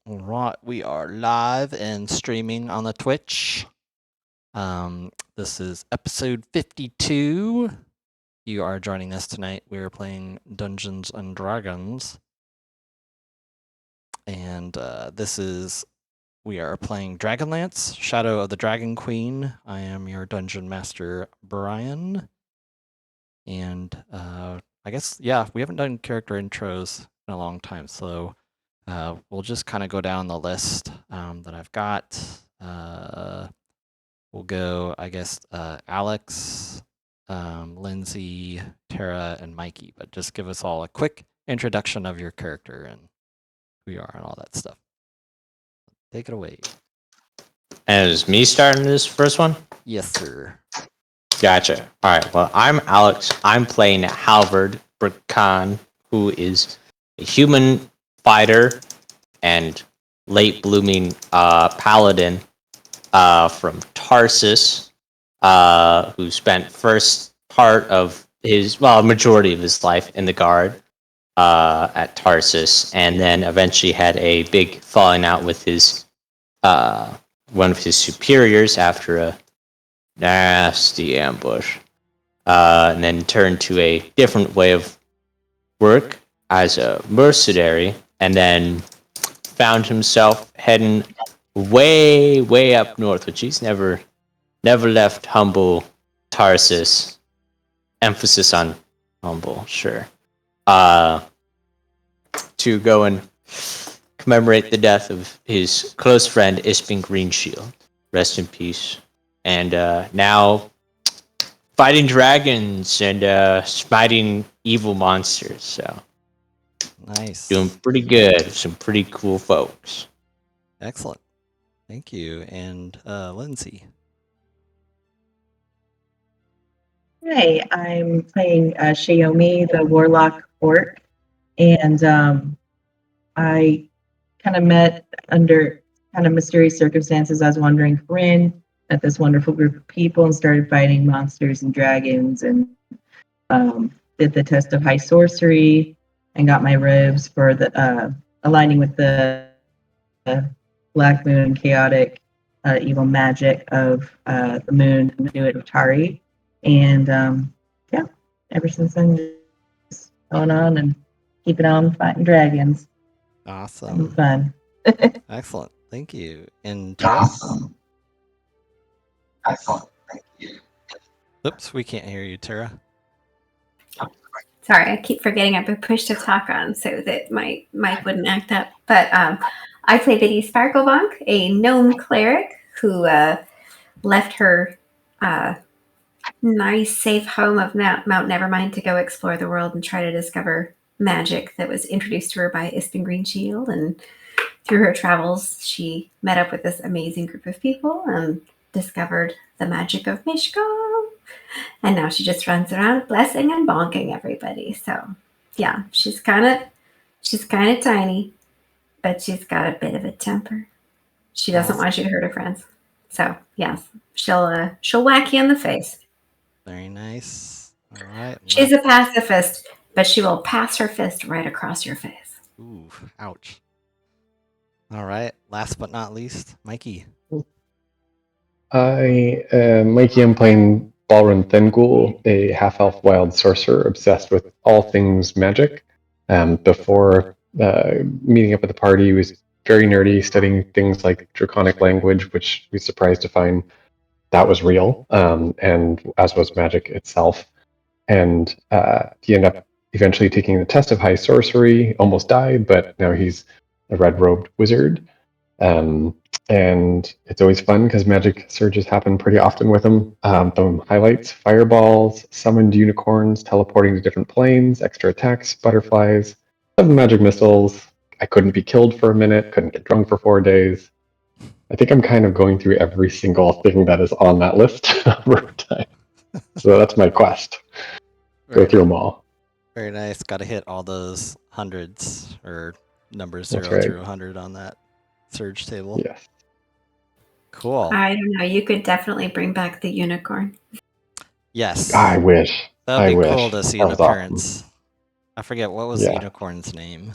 All right, we are live and streaming on the Twitch. This is episode 52. You are joining us tonight. We are playing Dungeons and Dragons, and we are playing Dragonlance, Shadow of the Dragon Queen. I am your dungeon master, Brian, and I guess we haven't done character intros in a long time, so. We'll just kind of go down the list that I've got. We'll go, I guess, Alex, Lindsay, Tara, and Mikey. But just give us all a quick introduction of your character and who you are and all that stuff. Take it away. And it was me starting this first one? Yes, sir. Gotcha. All right. Well, I'm Alex. I'm playing Halvard Brickon, who is a human fighter and late blooming paladin from Tarsus, who spent first part of majority of his life in the guard at Tarsus, and then eventually had a big falling out with his one of his superiors after a nasty ambush, and then turned to a different way of work as a mercenary, and then found himself heading way up north, which he's never left humble Tarsus. Emphasis on humble, sure. To go and commemorate the death of his close friend Ispin Greenshield. Rest in peace. And now fighting dragons and smiting evil monsters. So Nice. doing pretty good. Some pretty cool folks. Excellent. Thank you. And Lindsay. Hey, I'm playing Xiaomi, the Warlock Orc, and I kind of met under kind of mysterious circumstances. I was wandering Corinne, met this wonderful group of people, and started fighting monsters and dragons, and did the test of high sorcery, and got my robes for the aligning with the black moon chaotic evil magic of the moon and the new Atari. And ever since then, just going on and keeping on fighting dragons. Awesome. Fun. Excellent. Thank you. And Tara? Excellent. Thank you. Oops, we can't hear you, Tara. Sorry, I keep forgetting I pushed to talk on so that my mic wouldn't act up. But I play Biddy Sparklebonk, a gnome cleric who left her nice, safe home of Mount Nevermind to go explore the world and try to discover magic that was introduced to her by Ispin Greenshield. And through her travels, she met up with this amazing group of people and discovered the magic of Mishko. And now she just runs around blessing and bonking everybody. So yeah, she's kind of tiny, but she's got a bit of a temper. She doesn't want you to hurt her friends. So yes, she'll whack you in the face. Very nice. All right. She's a pacifist, but she will pass her fist right across your face. Ooh, ouch. All right. Last but not least, Mikey. Mikey, I'm playing Balrin Thengul, a half-elf wild sorcerer obsessed with all things magic. Before meeting up with the party, he was very nerdy, studying things like Draconic language, which we was surprised to find that was real, and as was magic itself. And he ended up eventually taking the test of high sorcery, almost died, but now he's a red-robed wizard. And it's always fun because magic surges happen pretty often with him. The highlights: fireballs, summoned unicorns, teleporting to different planes, extra attacks, butterflies, 7 magic missiles. I couldn't be killed for a minute, couldn't get drunk for 4 days. I think I'm kind of going through every single thing that is on that list over time. So that's my quest. Go through them all. Very nice. Got to hit all those hundreds or numbers That's 0 right. through 100 on that surge table. Yes. Cool. I don't know. You could definitely bring back the unicorn. Yes. I wish. That'd be I cool wish. to see That an was appearance. awesome. I forget what was the Yeah. unicorn's name.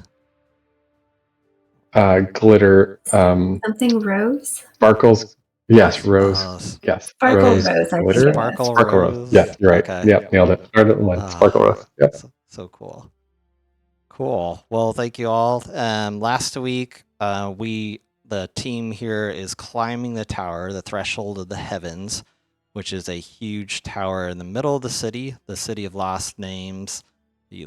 glitter, Something rose? sparkles. Yes, rose. Oh, Yes, Sparkle rose rose, I think glitter. it was. Sparkle Rose. Rose. Yes, you're right. Okay. Yep, nailed it. Scarlet and White. Sparkle Rose. Yep. So cool. Cool. Well, thank you all. Last week, the team here is climbing the tower, the Threshold of the Heavens, which is a huge tower in the middle of the city of lost names, the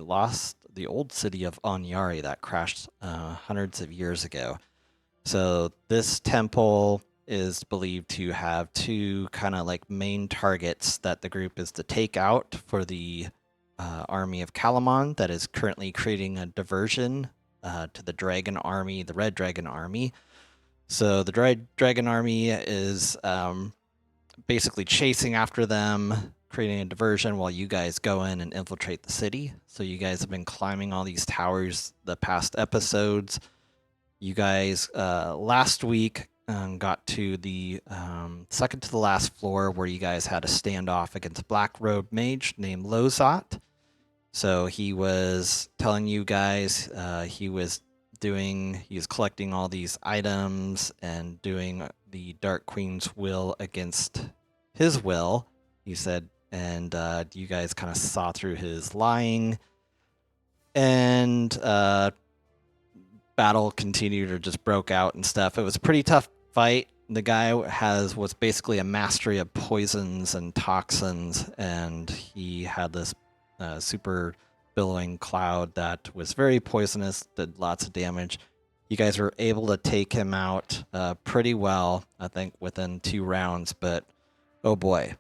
old city of Anyari that crashed hundreds of years ago. So this temple is believed to have two kind of like main targets that the group is to take out for the army of Kalamon that is currently creating a diversion to the dragon army, the Red Dragon army. So the Dragon army is basically chasing after them, creating a diversion while you guys go in and infiltrate the city. So you guys have been climbing all these towers the past episodes. You guys last week got to the second to the last floor where you guys had a standoff against a Black Robe Mage named Lozot. So he was telling you guys he was collecting all these items and doing the Dark Queen's will against his will, he said, and you guys kind of saw through his lying, and battle continued or just broke out and stuff. It was a pretty tough fight. The guy was basically a mastery of poisons and toxins, and he had this super billowing cloud that was very poisonous, did lots of damage. You guys were able to take him out pretty well, I think, within 2 rounds, but oh boy,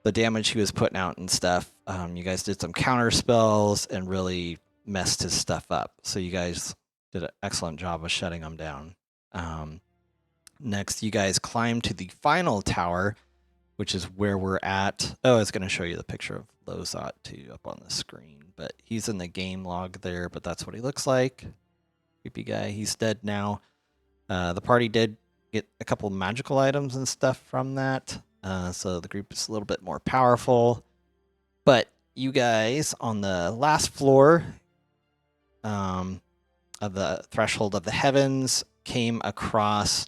the damage he was putting out and stuff. You guys did some counter spells and really messed his stuff up. So you guys did an excellent job of shutting him down. Next, you guys climbed to the final tower, which is where we're at. Oh, I was going to show you the picture of Lozot too up on the screen, but he's in the game log there, but that's what he looks like. Creepy guy. He's dead now. The party did get a couple of magical items and stuff from that, so the group is a little bit more powerful. But you guys on the last floor of the Threshold of the Heavens came across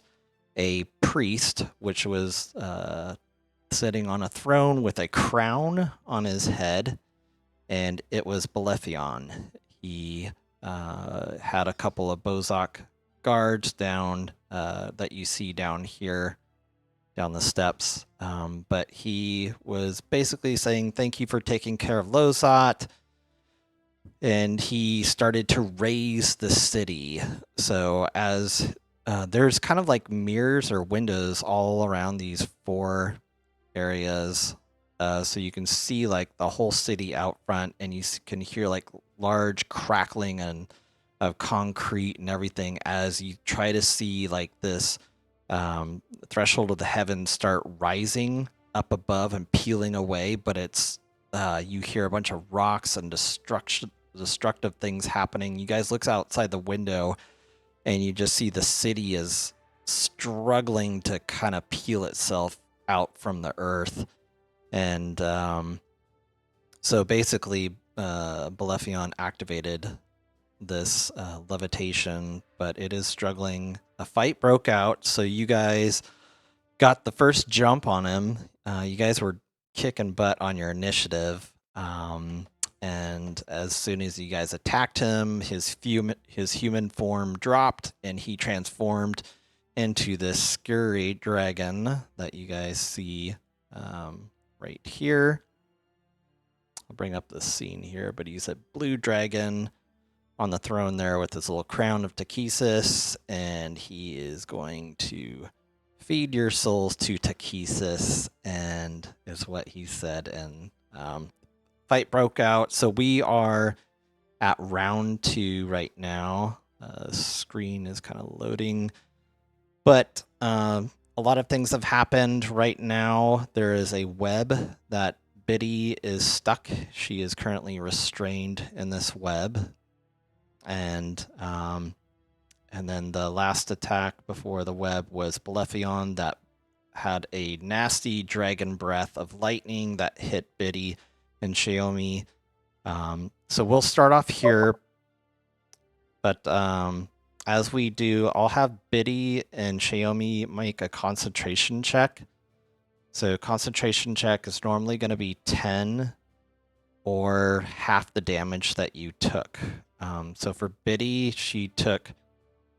a priest, which was sitting on a throne with a crown on his head, and it was Belephaion. He had a couple of Bozok guards down that you see down here, down the steps, but he was basically saying thank you for taking care of Lozot, and he started to raise the city. So as there's kind of like mirrors or windows all around these 4 areas, so you can see like the whole city out front, and you can hear like large crackling and of concrete and everything as you try to see like this Threshold of the Heavens start rising up above and peeling away, but it's you hear a bunch of rocks and destructive things happening. You guys look outside the window and you just see the city is struggling to kind of peel itself out from the earth. And so basically Belephaion activated this levitation, but it is struggling. A fight broke out, so you guys got the first jump on him. You guys were kicking butt on your initiative, and as soon as you guys attacked him, his human form dropped, and he transformed into this scary dragon that you guys see right here. I'll bring up the scene here, but he's a blue dragon on the throne there with his little crown of Takesis, and he is going to feed your souls to Takesis, and is what he said. And fight broke out. So we are at round 2 right now. Screen is kind of loading, but a lot of things have happened right now. There is a web that Biddy is stuck. She is currently restrained in this web. And then the last attack before the web was Belephaion that had a nasty dragon breath of lightning that hit Biddy and Xiaomi. So we'll start off here, but as we do, I'll have Biddy and Xiaomi make a concentration check. So concentration check is normally going to be 10 or half the damage that you took. So for Biddy, she took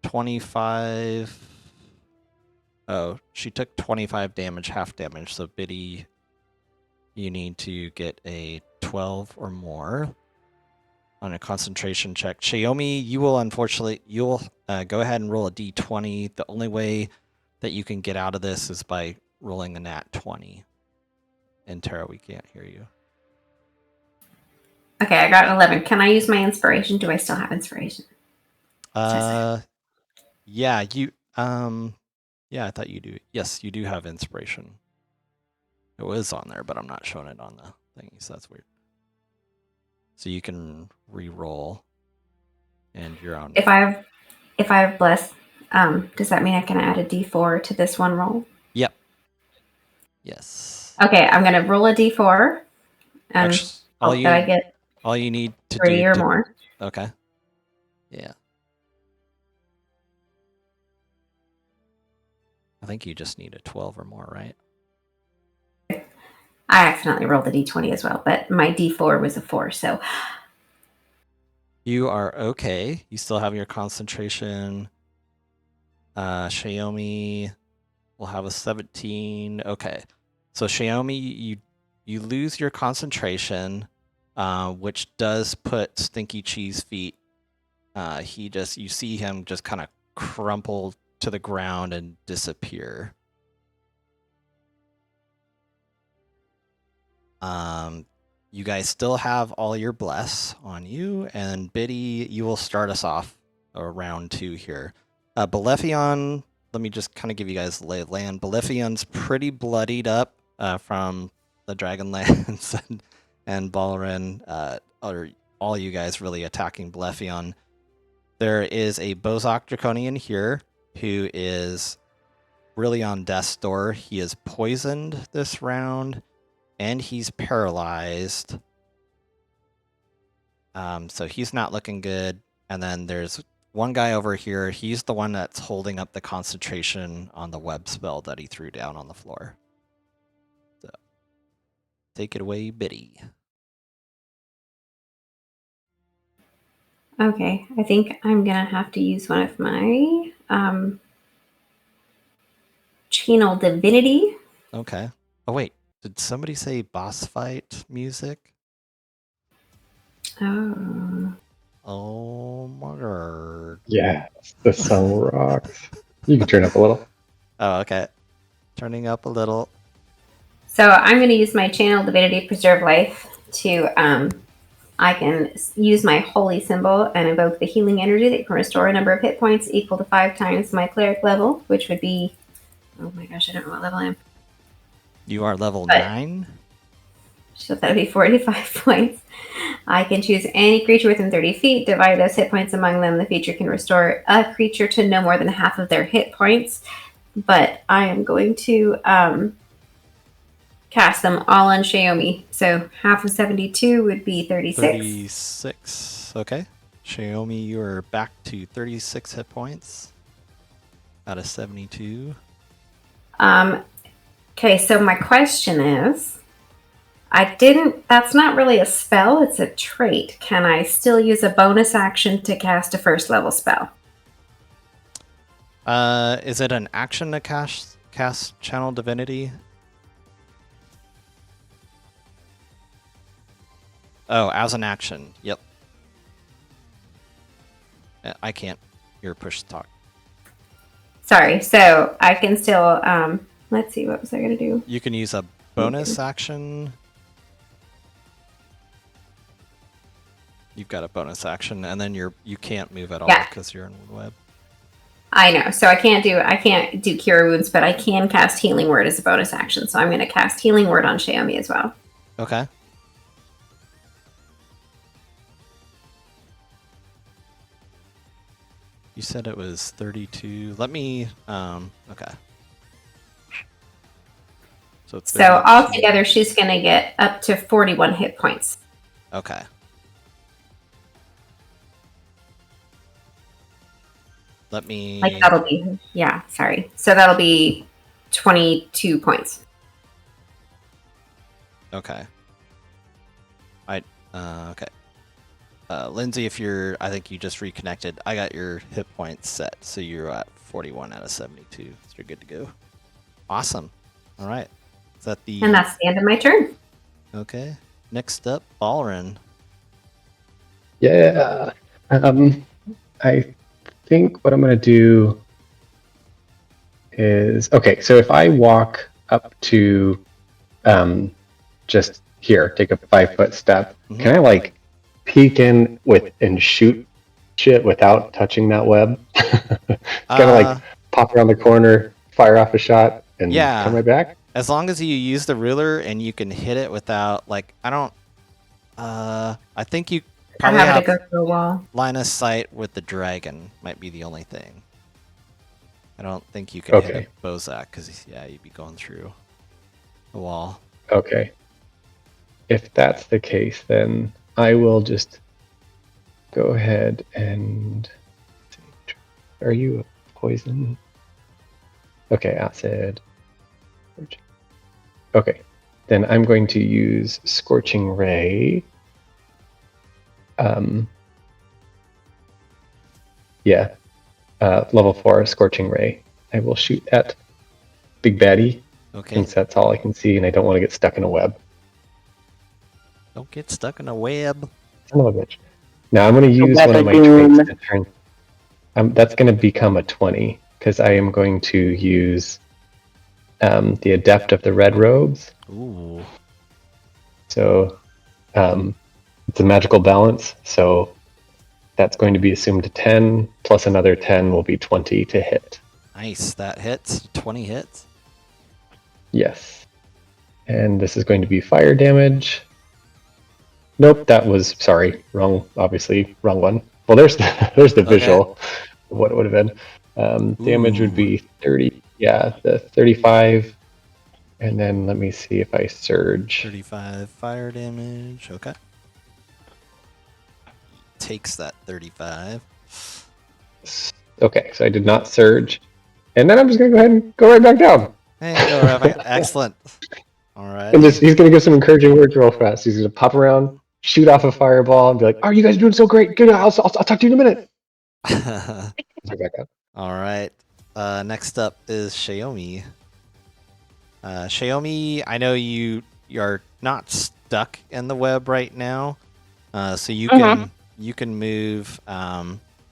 25. Oh, she took 25 damage, half damage. So Biddy, you need to get a 12 or more on a concentration check. Xiaomi, you'll go ahead and roll a d20. The only way that you can get out of this is by rolling a nat 20. And Tara, we can't hear you. Okay, I got an 11. Can I use my inspiration? Do I still have inspiration? Yeah, I thought you do. Yes, you do have inspiration. It was on there, but I'm not showing it on the thingy, so that's weird. So you can re-roll, and you're on. If I have bless, does that mean I can add a d4 to this one roll? Yep. Yes. Okay, I'm gonna roll a d4, and Actually, hope that I get all you need to 3 do or more. Okay. Yeah. I think you just need a 12 or more, right? I accidentally rolled a d20 as well, but my d4 was a 4, so You are okay. You still have your concentration. Xiaomi will have a 17. Okay. So Xiaomi, you lose your concentration, which does put Stinky Cheese Feet. You see him just kind of crumple to the ground and disappear. You guys still have all your bless on you, and Biddy, you will start us off round 2 here. Belephaion, let me just kind of give you guys the lay of land. Belephion's pretty bloodied up from the Dragonlance and Balrin, or all you guys really attacking Belephaion. There is a Bozok Draconian here who is really on death's door. He is poisoned this round, and he's paralyzed. So he's not looking good. And then there's one guy over here. He's the one that's holding up the concentration on the web spell that he threw down on the floor. So take it away, Biddy. okay. I think I'm gonna have to use one of my channel divinity. Okay. Oh, wait. Did somebody say boss fight music? Oh. Oh my god. Yeah, the song rocks. You can turn up a little. Oh, okay. Turning up a little. So I'm going to use my channel divinity preserve life to I can use my holy symbol and invoke the healing energy that can restore a number of hit points equal to 5 times my cleric level, which would be, oh my gosh, I don't know what level I am. You are level 9? So that would be 45 points. I can choose any creature within 30 feet, divide those hit points among them. The feature can restore a creature to no more than half of their hit points. But I am going to cast them all on Xiaomi. So half of 72 would be 36. 36. Okay. Xiaomi, you are back to 36 hit points out of 72. Okay, so my question is, that's not really a spell, it's a trait. Can I still use a bonus action to cast a first level spell? Is it an action to cast Channel Divinity? Oh, as an action. Yep. I can't hear push to talk. Sorry, so I can still, let's see, what was I going to do? You can use a bonus action. You've got a bonus action, and then you can't move at all because you're in web. I know, so I can't do Cure Wounds, but I can cast Healing Word as a bonus action, so I'm going to cast Healing Word on Xiaomi as well. Okay. You said it was 32. Let me, okay. So altogether, she's going to get up to 41 hit points. Okay. Let me. Like that'll be sorry. So that'll be 22 points. Okay. Okay. Lindsay, I think you just reconnected. I got your hit points set, so you're at 41 out of 72. So you're good to go. Awesome. All right. Is that the? And that's the end of my turn. Okay. Next up, Balrin. Yeah. I think what I'm going to do is okay. So if I walk up to just here, take a 5-foot step, can I like peek in and shoot shit without touching that web? Kind of like pop around the corner, fire off a shot, and come right back. As long as you use the ruler and you can hit it without I think you probably have to go through a wall. Line of sight with the dragon might be the only thing. I don't think you can hit a Bozak because you'd be going through the wall. Okay. If that's the case, then I will just go ahead and. Are you poison? Okay, acid. Okay, then I'm going to use Scorching Ray. Level 4 Scorching Ray. I will shoot at Big Baddie. Okay. Since that's all I can see, and I don't want to get stuck in a web. Don't get stuck in a web. Son of a bitch. Now I'm going to use one of my traits to turn. That's going to become a 20 because I am going to use the Adept of the Red Robes. Ooh. So it's a magical balance. So that's going to be assumed to 10 plus another 10 will be 20 to hit. Nice. That hits. 20 hits. Yes. And this is going to be fire damage. Nope, that was wrong. Obviously, wrong one. Well, there's the visual of what it would have been. Damage would be 30. Yeah, the 35. And then let me see if I surge. 35 fire damage. Okay. Takes that 35. Okay, so I did not surge. And then I'm just going to go ahead and go right back down. Hey, go right back. Excellent. All right. And he's going to give some encouraging words real fast. He's going to pop around, shoot off a fireball, and be like, "Oh, you guys are doing so great. Good. I'll talk to you in a minute." Back up. All right. Next up is Xiaomi. Xiaomi, I know you're not stuck in the web right now, so you can move. Let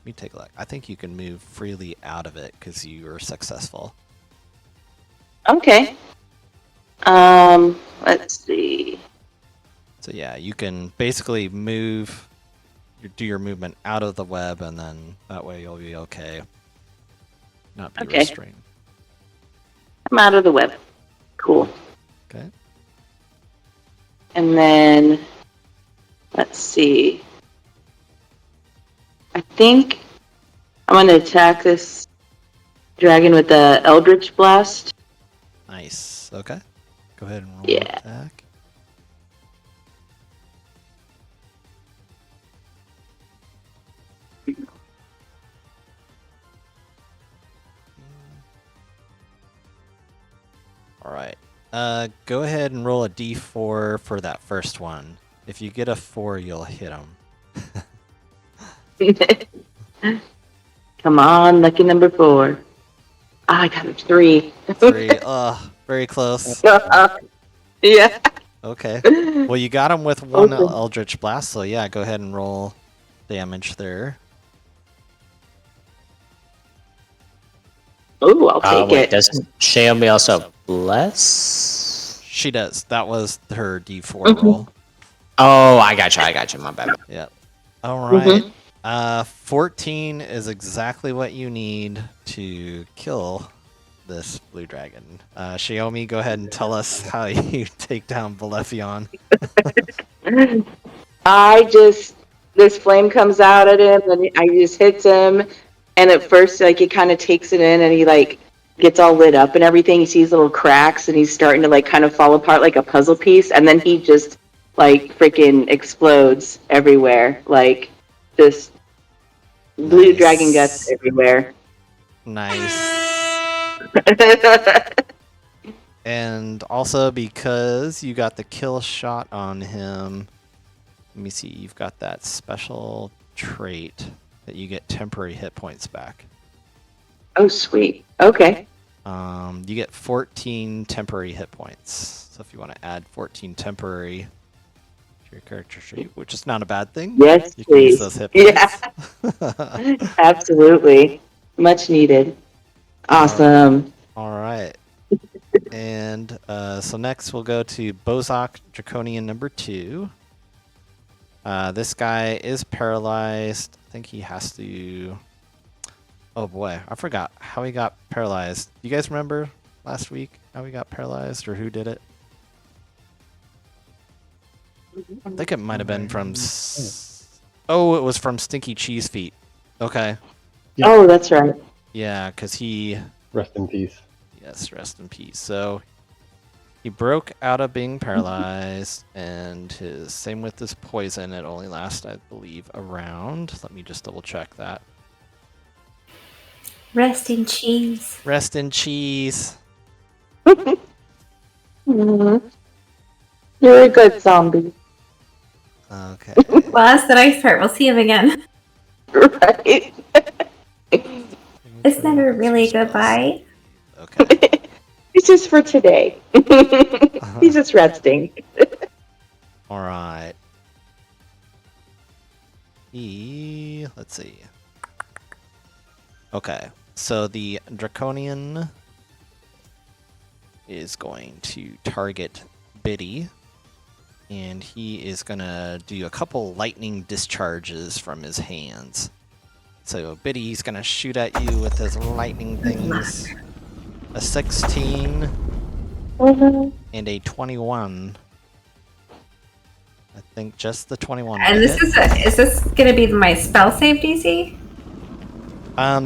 me take a look. I think you can move freely out of it because you were successful. Okay. Let's see. So yeah, you can basically move, do your movement out of the web, and then that way you'll be okay. Not be restrained. I'm out of the web. Cool. Okay. And then, let's see. I think I'm going to attack this dragon with the Eldritch Blast. Nice. Okay. Go ahead and roll attack. All right. Go ahead and roll a d4 for that first one. If you get a 4, you'll hit him. Come on, lucky number 4. I got a 3. 3. Very close. Yeah. Okay. Well, you got him with one Eldritch Blast, so yeah, go ahead and roll damage there. Ooh, I'll take it. Doesn't Xiaomi also bless? She does. That was her d4 roll. Oh, I gotcha. My bad. Yeah. All right. 14 is exactly what you need to kill this blue dragon. Xiaomi, go ahead and tell us how you take down Belephaion. This flame comes out at him, and I just hits him, and at first, like, he kind of takes it in, and he, like, gets all lit up and everything. He sees little cracks, and he's starting to, like, kind of fall apart like a puzzle piece, and then he just, like, freaking explodes everywhere. Like, just blue dragon guts everywhere. Nice. And also because you got the kill shot on him, let me see, you've got that special trait that you get temporary hit points back. Oh, sweet. Okay. You get 14 temporary hit points. So if you want to add 14 temporary to your character sheet, which is not a bad thing. Yes, You can use please. those hit points. Yeah. Absolutely. Much needed. Awesome. All right. And so next we'll go to Bozak Draconian number 2. This guy is paralyzed. I think he has to... Oh boy, I forgot how he got paralyzed. You guys remember last week how he got paralyzed or who did it? I think it might have been from... Oh, it was from Stinky Cheese Feet. Okay. Yeah. Oh, that's right. Yeah, because he... Rest in peace. Yes, rest in peace. So he broke out of being paralyzed, and same with his poison. It only lasts, I believe, a round. Let me just double check that. Rest in cheese. Rest in cheese. Mhm. You're a good zombie. Okay. Well, that's the nice part. We'll see him again. Right? It's never really goodbye. Okay. It's just for today. He's just resting. All right. Let's see. Okay. So the Draconian is going to target Biddy, and he is going to do a couple lightning discharges from his hands. So Biddy's going to shoot at you with his lightning things. A 16 and a 21. I think just the 21. And is this gonna be my spell save DC?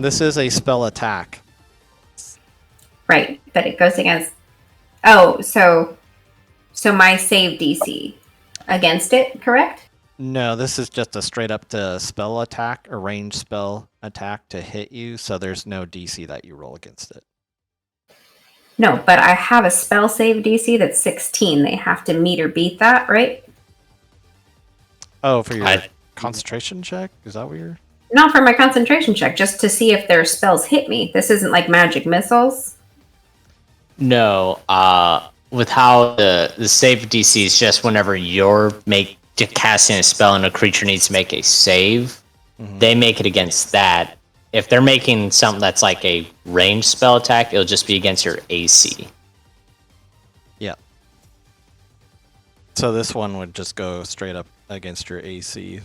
This is a spell attack. Right, but it goes against. Oh, so my save DC against it, correct? No, this is just a straight up to spell attack, a ranged spell attack to hit you, so there's no DC that you roll against it. No, but I have a spell save DC that's 16. They have to meet or beat that, right? Oh, for your concentration check? Is that what you're... Not for my concentration check, just to see if their spells hit me. This isn't like magic missiles. No, with how the save DC is just whenever you're casting a spell and a creature needs to make a save, they make it against that. If they're making something that's like a ranged spell attack, it'll just be against your AC. Yeah. So this one would just go straight up against your AC.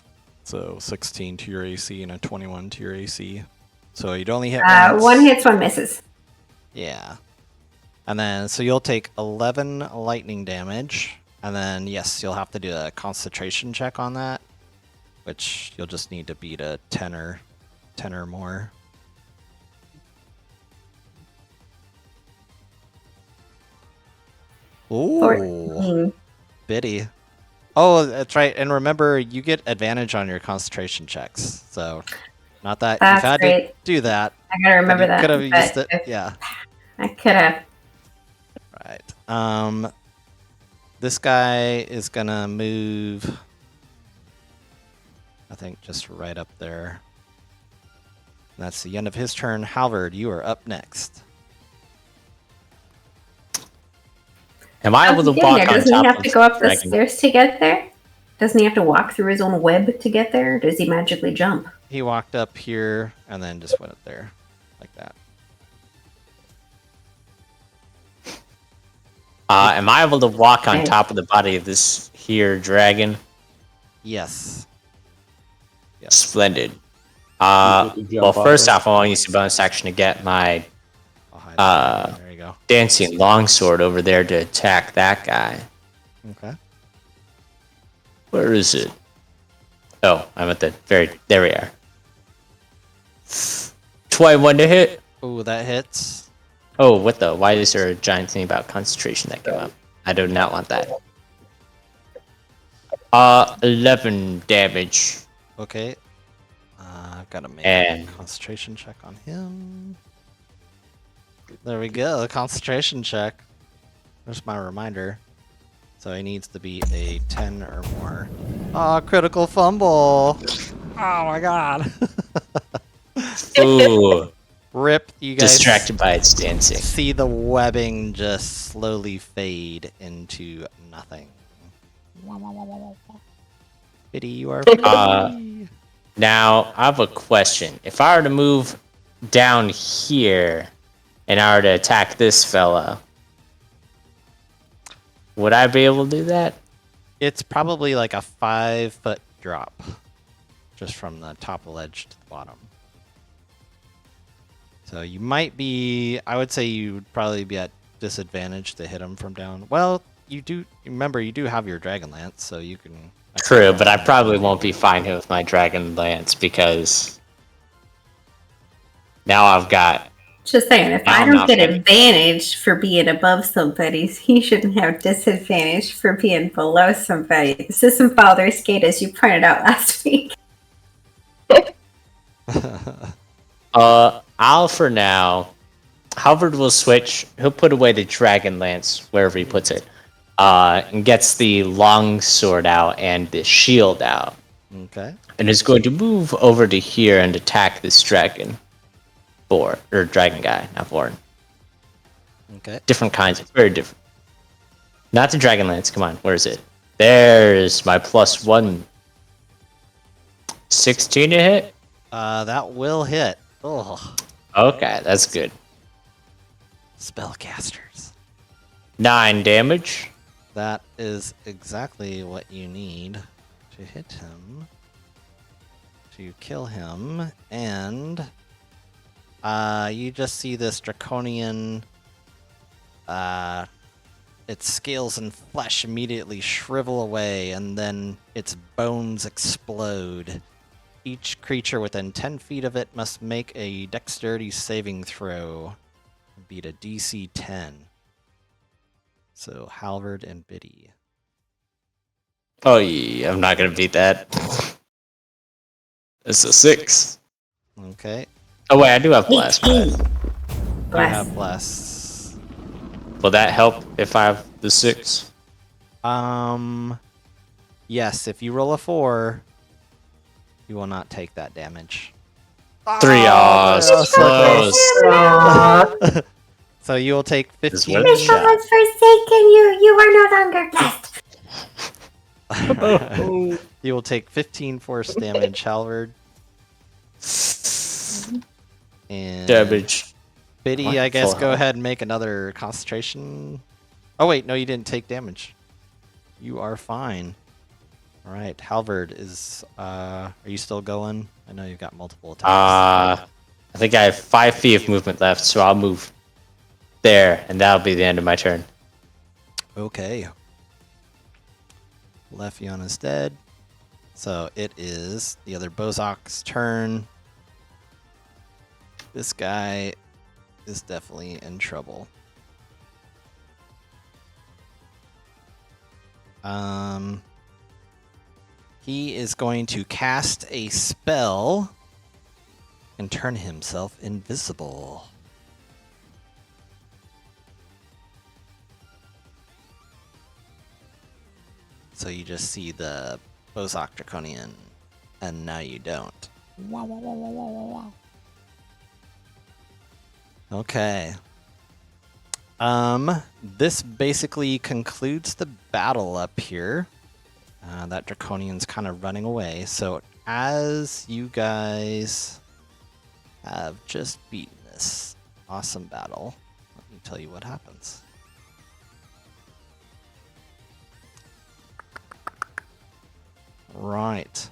So 16 to your AC and a 21 to your AC. So you'd only hit once. One hits, one misses. Yeah. And then, so you'll take 11 lightning damage. And then, yes, you'll have to do a concentration check on that, which you'll just need to beat a 10 or more. Ooh, 14. Biddy. Oh, that's right. And remember, you get advantage on your concentration checks. So, not that That's you've had great. to do that. I gotta remember that. Could have used but it. Yeah. I could have. Right. This guy is gonna move. I think just right up there. And that's the end of his turn. Halvard, you are up next. Am I able to Getting walk there. on Doesn't top he have of to go up the dragon? stairs to get there? Doesn't he have to walk through his own web to get there? Or does he magically jump? He walked up here and then just went up there, like that. Am I able to walk on Okay. top of the body of this here dragon? Yes. Splendid. You get to Well, jump first off off, I want to use the bonus action to get my I'll hide Uh, there you go. dancing longsword over there to attack that guy. Okay. Where is it? Oh, I'm at the there we are. 21 to hit. Ooh, that hits. Oh, what the? Why is there a giant thing about concentration that came up? I do not want that. 11 damage. Okay. I've got to make And- a concentration check on him. There we go. Concentration check. There's my reminder. So he needs to be a 10 or more. Oh, critical fumble. Oh my god. Ooh, Rip, you guys distracted by its dancing. see the webbing just slowly fade into nothing. Biddy, you are free. Now, I have a question. If I were to move down here and I were to attack this fella, would I be able to do that? It's probably like a 5-foot drop. Just from the top of the ledge to the bottom. So you might be, I would say you would probably be at disadvantage to hit him from down. Well, you do, remember you do have your Dragonlance, so you can... True, but I probably won't be fine here with my Dragonlance because now I've got... Just saying, if I I'm don't not get ready. advantage for being above somebody, he shouldn't have disadvantage for being below somebody. This isn't Baldur's Gate, as you pointed out last week. I'll for now. Halvard will switch. He'll put away the Dragonlance wherever he puts it, and gets the long sword out and the shield out, Okay. and is going to move over to here and attack this dragon, dragon guy, not born. Okay. Different kinds, very different. Not the Dragonlance. Come on, where is it? There's my +1. 16 to hit. That will hit. Oh, Okay, that's good. spellcasters. 9 damage. That is exactly what you need to hit him, to kill him, and you just see this draconian, its scales and flesh immediately shrivel away, and then its bones explode. Each creature within 10 feet of it must make a dexterity saving throw. Beat a DC 10. So Halvard and Biddy. Oh, yeah, I'm not gonna beat that. It's a 6. Okay. Oh wait, I do have blast. But You Bless. have bless. will that help if I have the 6? Yes, if you roll a 4, you will not take that damage. 3. Oh, so close. Aw. So you will take This 15. one shot. has forsaken you. You are no longer blessed. You will take 15 force damage, Halvard. And Damage. Biddy, What? I guess Full go health. ahead and make another concentration. Oh wait, no, you didn't take damage. You are fine. All right, Halvard is. Are you still going? I know you've got multiple attacks. I think I have 5 feet of movement left, so I'll move there, and that'll be the end of my turn. Okay. Belephaion is dead. So it is the other Bozok's turn. This guy is definitely in trouble. He is going to cast a spell and turn himself invisible. So you just see the Bozok Draconian, and now you don't. Okay. This basically concludes the battle up here. That Draconian's kind of running away. So as you guys have just beaten this awesome battle, let me tell you what happens. Right.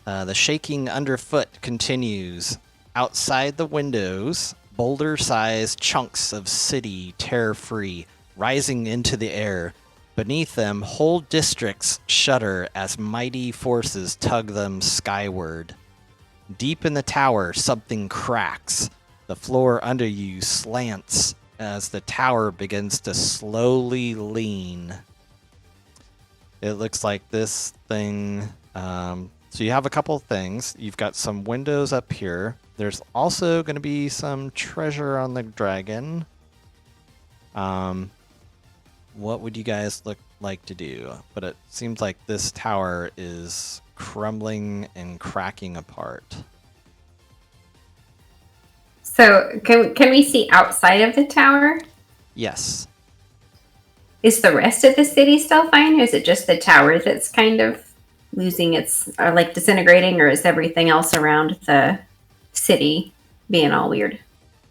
The shaking underfoot continues. Outside the windows, boulder-sized chunks of city tear free, rising into the air. Beneath them, whole districts shudder as mighty forces tug them skyward. Deep in the tower, something cracks. The floor under you slants as the tower begins to slowly lean. It looks like this thing... so you have a couple things. You've got some windows up here. There's also going to be some treasure on the dragon. What would you guys like to do? But it seems like this tower is crumbling and cracking apart. So can we see outside of the tower? Yes. Is the rest of the city still fine, or is it just the tower that's kind of losing its, or like disintegrating, or is everything else around the city being all weird?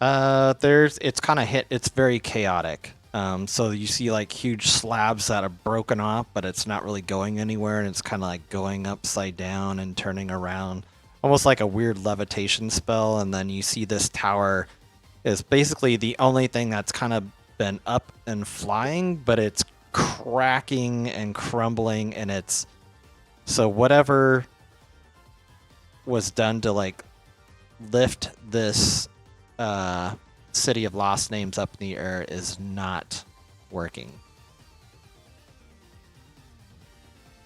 It's kind of it's very chaotic. So you see like huge slabs that are broken off, but it's not really going anywhere, and it's kind of like going upside down and turning around, almost like a weird levitation spell. And then you see this tower is basically the only thing that's kind of been up and flying, but it's cracking and crumbling, and it's so whatever was done to like lift this city of lost names up in the air is not working.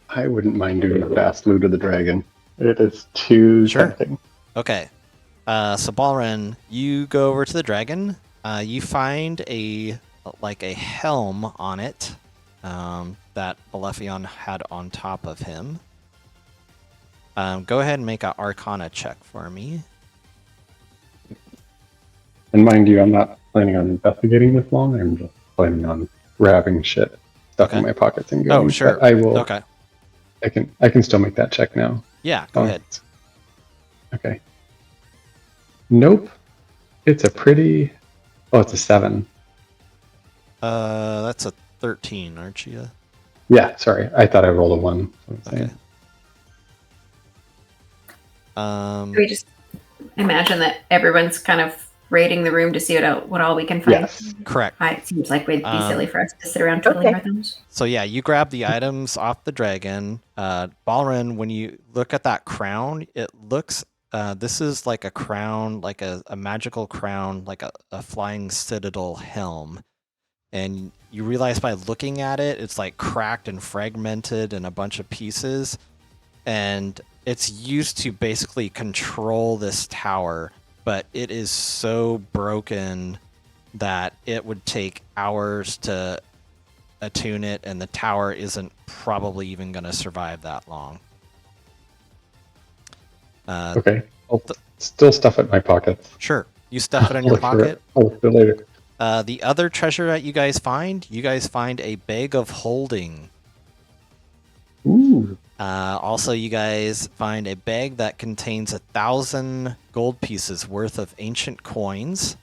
I wouldn't mind doing a fast loot of the dragon. It is too tempting. Okay. So Balren, you go over to the dragon. You find a helm on it that Belephaion had on top of him. Go ahead and make an Arcana check for me. And mind you, I'm not planning on investigating this long. I'm just planning on grabbing shit, stuffing my pockets, and going. Oh, sure. But I will. Okay. I can still make that check now. Yeah, go ahead. Okay. Nope. It's a pretty. Oh, it's a 7. That's a 13, aren't you? Yeah, sorry. I thought I rolled a 1. Okay. We just imagine that everyone's kind of raiding the room to see what all we can find. Yes. Correct. It seems like it'd be silly for us to sit around twiddling our thumbs. So yeah, you grab the items off the dragon. Balren, when you look at that crown, it looks this is like a crown, like a magical crown, like a flying citadel helm. And you realize by looking at it, it's like cracked and fragmented in a bunch of pieces. And it's used to basically control this tower, but it is so broken that it would take hours to attune it, and the tower isn't probably even going to survive that long. Okay. I'll still stuff it in my pockets. Sure. You stuff it in your pocket. I'll look for it later. The other treasure that you guys find a bag of holding. Ooh. Also, you guys find a bag that contains 1,000 gold pieces worth of ancient coins,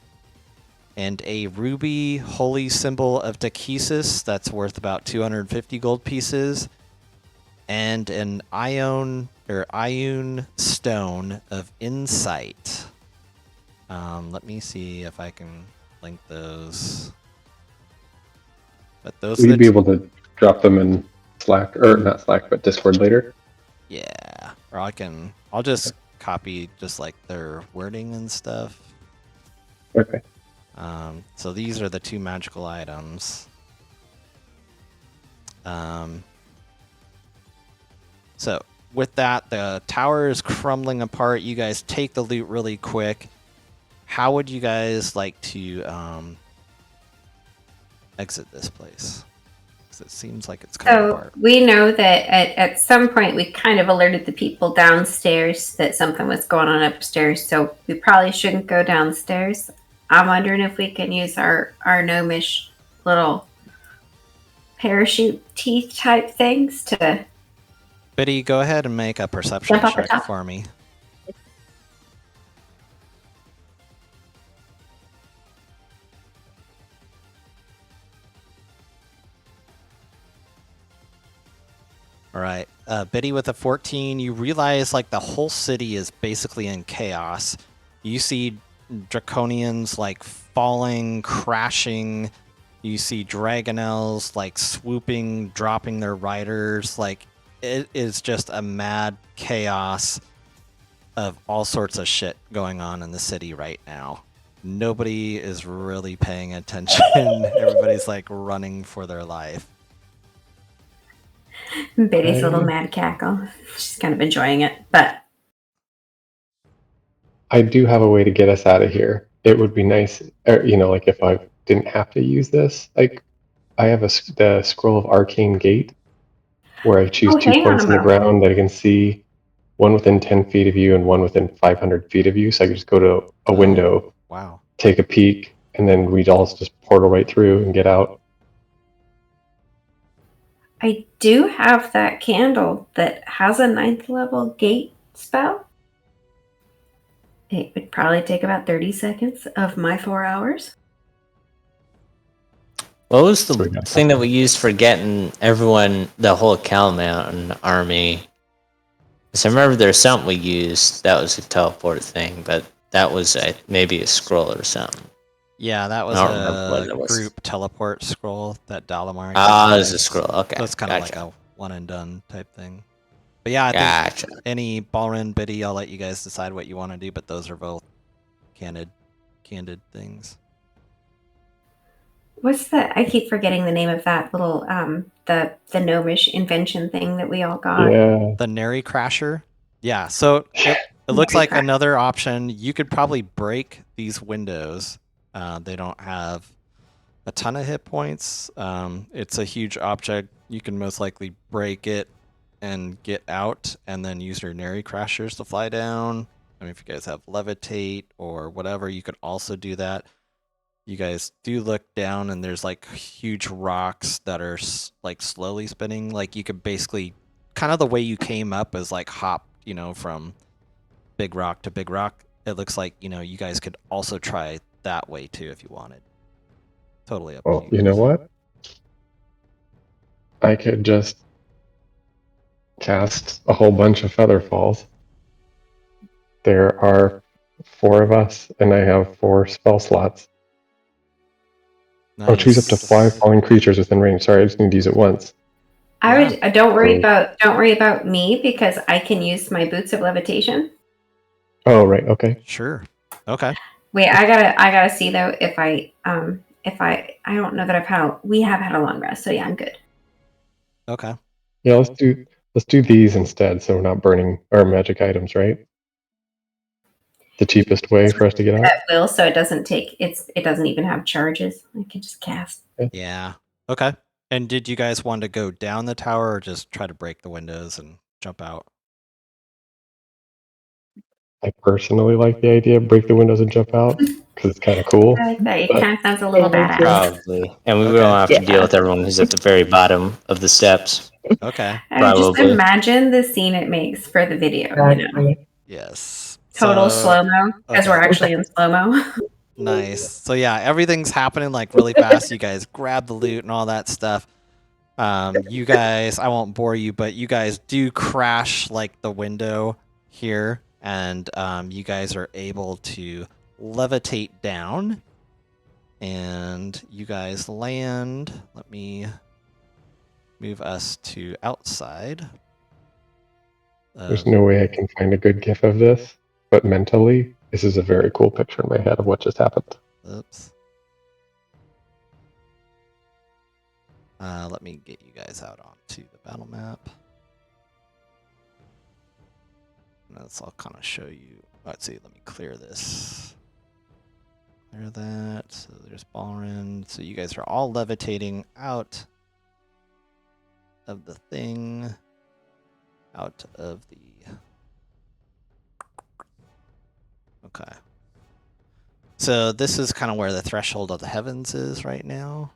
and a ruby holy symbol of Takesis that's worth about 250 gold pieces, and an Ion stone of insight. Let me see if I can link those. But those Will you be able to drop them in Slack, or not Slack, but Discord later? Yeah, or I'll just copy just like their wording and stuff. Okay. So these are the 2 magical items. So with that, the tower is crumbling apart. You guys take the loot really quick. How would you guys like to exit this place? Because it seems like it's coming apart. We know that at some point we kind of alerted the people downstairs that something was going on upstairs, so we probably shouldn't go downstairs. I'm wondering if we can use our gnomish little parachute teeth type things to... Biddy, go ahead and make a perception check for me. All right. Biddy with a 14, you realize like the whole city is basically in chaos. You see draconians like falling, crashing. You see dragonels like swooping, dropping their riders. Like it is just a mad chaos of all sorts of shit going on in the city right now. Nobody is really paying attention. Everybody's like running for their life. Biddy's little mad cackle. She's kind of enjoying it, but I do have a way to get us out of here. It would be nice, like if I didn't have to use this. Like I have the scroll of arcane gate, where I choose Oh, 2 hang on points a in the moment. ground that I can see, one within 10 feet of you and one within 500 feet of you. So I could just go to a window, Wow. take a peek, and then we'd all just portal right through and get out. I do have that candle that has a 9th level gate spell. It would probably take about 30 seconds of my 4 hours. What was the So we got thing that we used for getting everyone, the whole Calamount army? Because I remember there's something we used that was a teleport thing, but that was maybe a scroll or something. Yeah, that was I don't remember what a it was. group teleport scroll that Dalamar gave Ah, you there's a guys. scroll. Okay, So it's kind of gotcha. like a one and done type thing. But yeah, I think Gotcha. any Balrin Biddy, I'll let you guys decide what you want to do, but those are both candid things. What's the? I keep forgetting the name of that little the gnomish invention thing that we all got. Yeah. The Nary Crasher. Yeah, so it looks Nary like Crash. another option. You could probably break these windows. They don't have a ton of hit points. It's a huge object. You can most likely break it and get out, and then use your Nary Crashers to fly down. I mean, if you guys have Levitate or whatever, you could also do that. You guys do look down, and there's like huge rocks that are like slowly spinning. Like you could basically, kind of the way you came up is like hop, from big rock to big rock. It looks like, you guys could also try that way too if you wanted. Totally up to Well, you. you know what? I could just cast a whole bunch of feather falls. There are 4 of us, and I have 4 spell slots. Nice. Oh, choose up to 5 falling creatures within range. Sorry, I just need to use it once. I Yeah. would don't worry about me because I can use my boots of levitation. Oh, right. Okay. Sure. Okay. Wait, I gotta see though if I don't know that we have had a long rest, so yeah, I'm good. Okay. Yeah, let's do these instead, so we're not burning our magic items, right? The cheapest way for us to get out. At will, so it doesn't even have charges. I can just cast. Yeah. Okay. And did you guys want to go down the tower or just try to break the windows and jump out? I personally like the idea of break the windows and jump out because it's kind of cool. I like that. It But- kind of sounds a little Yeah, me too. badass. Probably. And we Okay. don't have to deal Yeah. with everyone who's at the very bottom of the steps. Okay. Just Probably. imagine the scene it makes for the video. Exactly. Yes. Total So- slow mo because okay. we're actually in slow mo. Nice. So yeah, everything's happening like really fast. You guys grab the loot and all that stuff. You guys, I won't bore you, but you guys do crash like the window here, and you guys are able to levitate down, and you guys land. Let me move us to outside. There's no way I can find a good gif of this, but mentally, this is a very cool picture in my head of what just happened. Oops. Let me get you guys out onto the battle map. Let's all kind of show you. Let's see. Let me clear this. Clear that. So there's Balrin. So you guys are all levitating out of the thing. Out of the. Okay. So this is kind of where the threshold of the heavens is right now.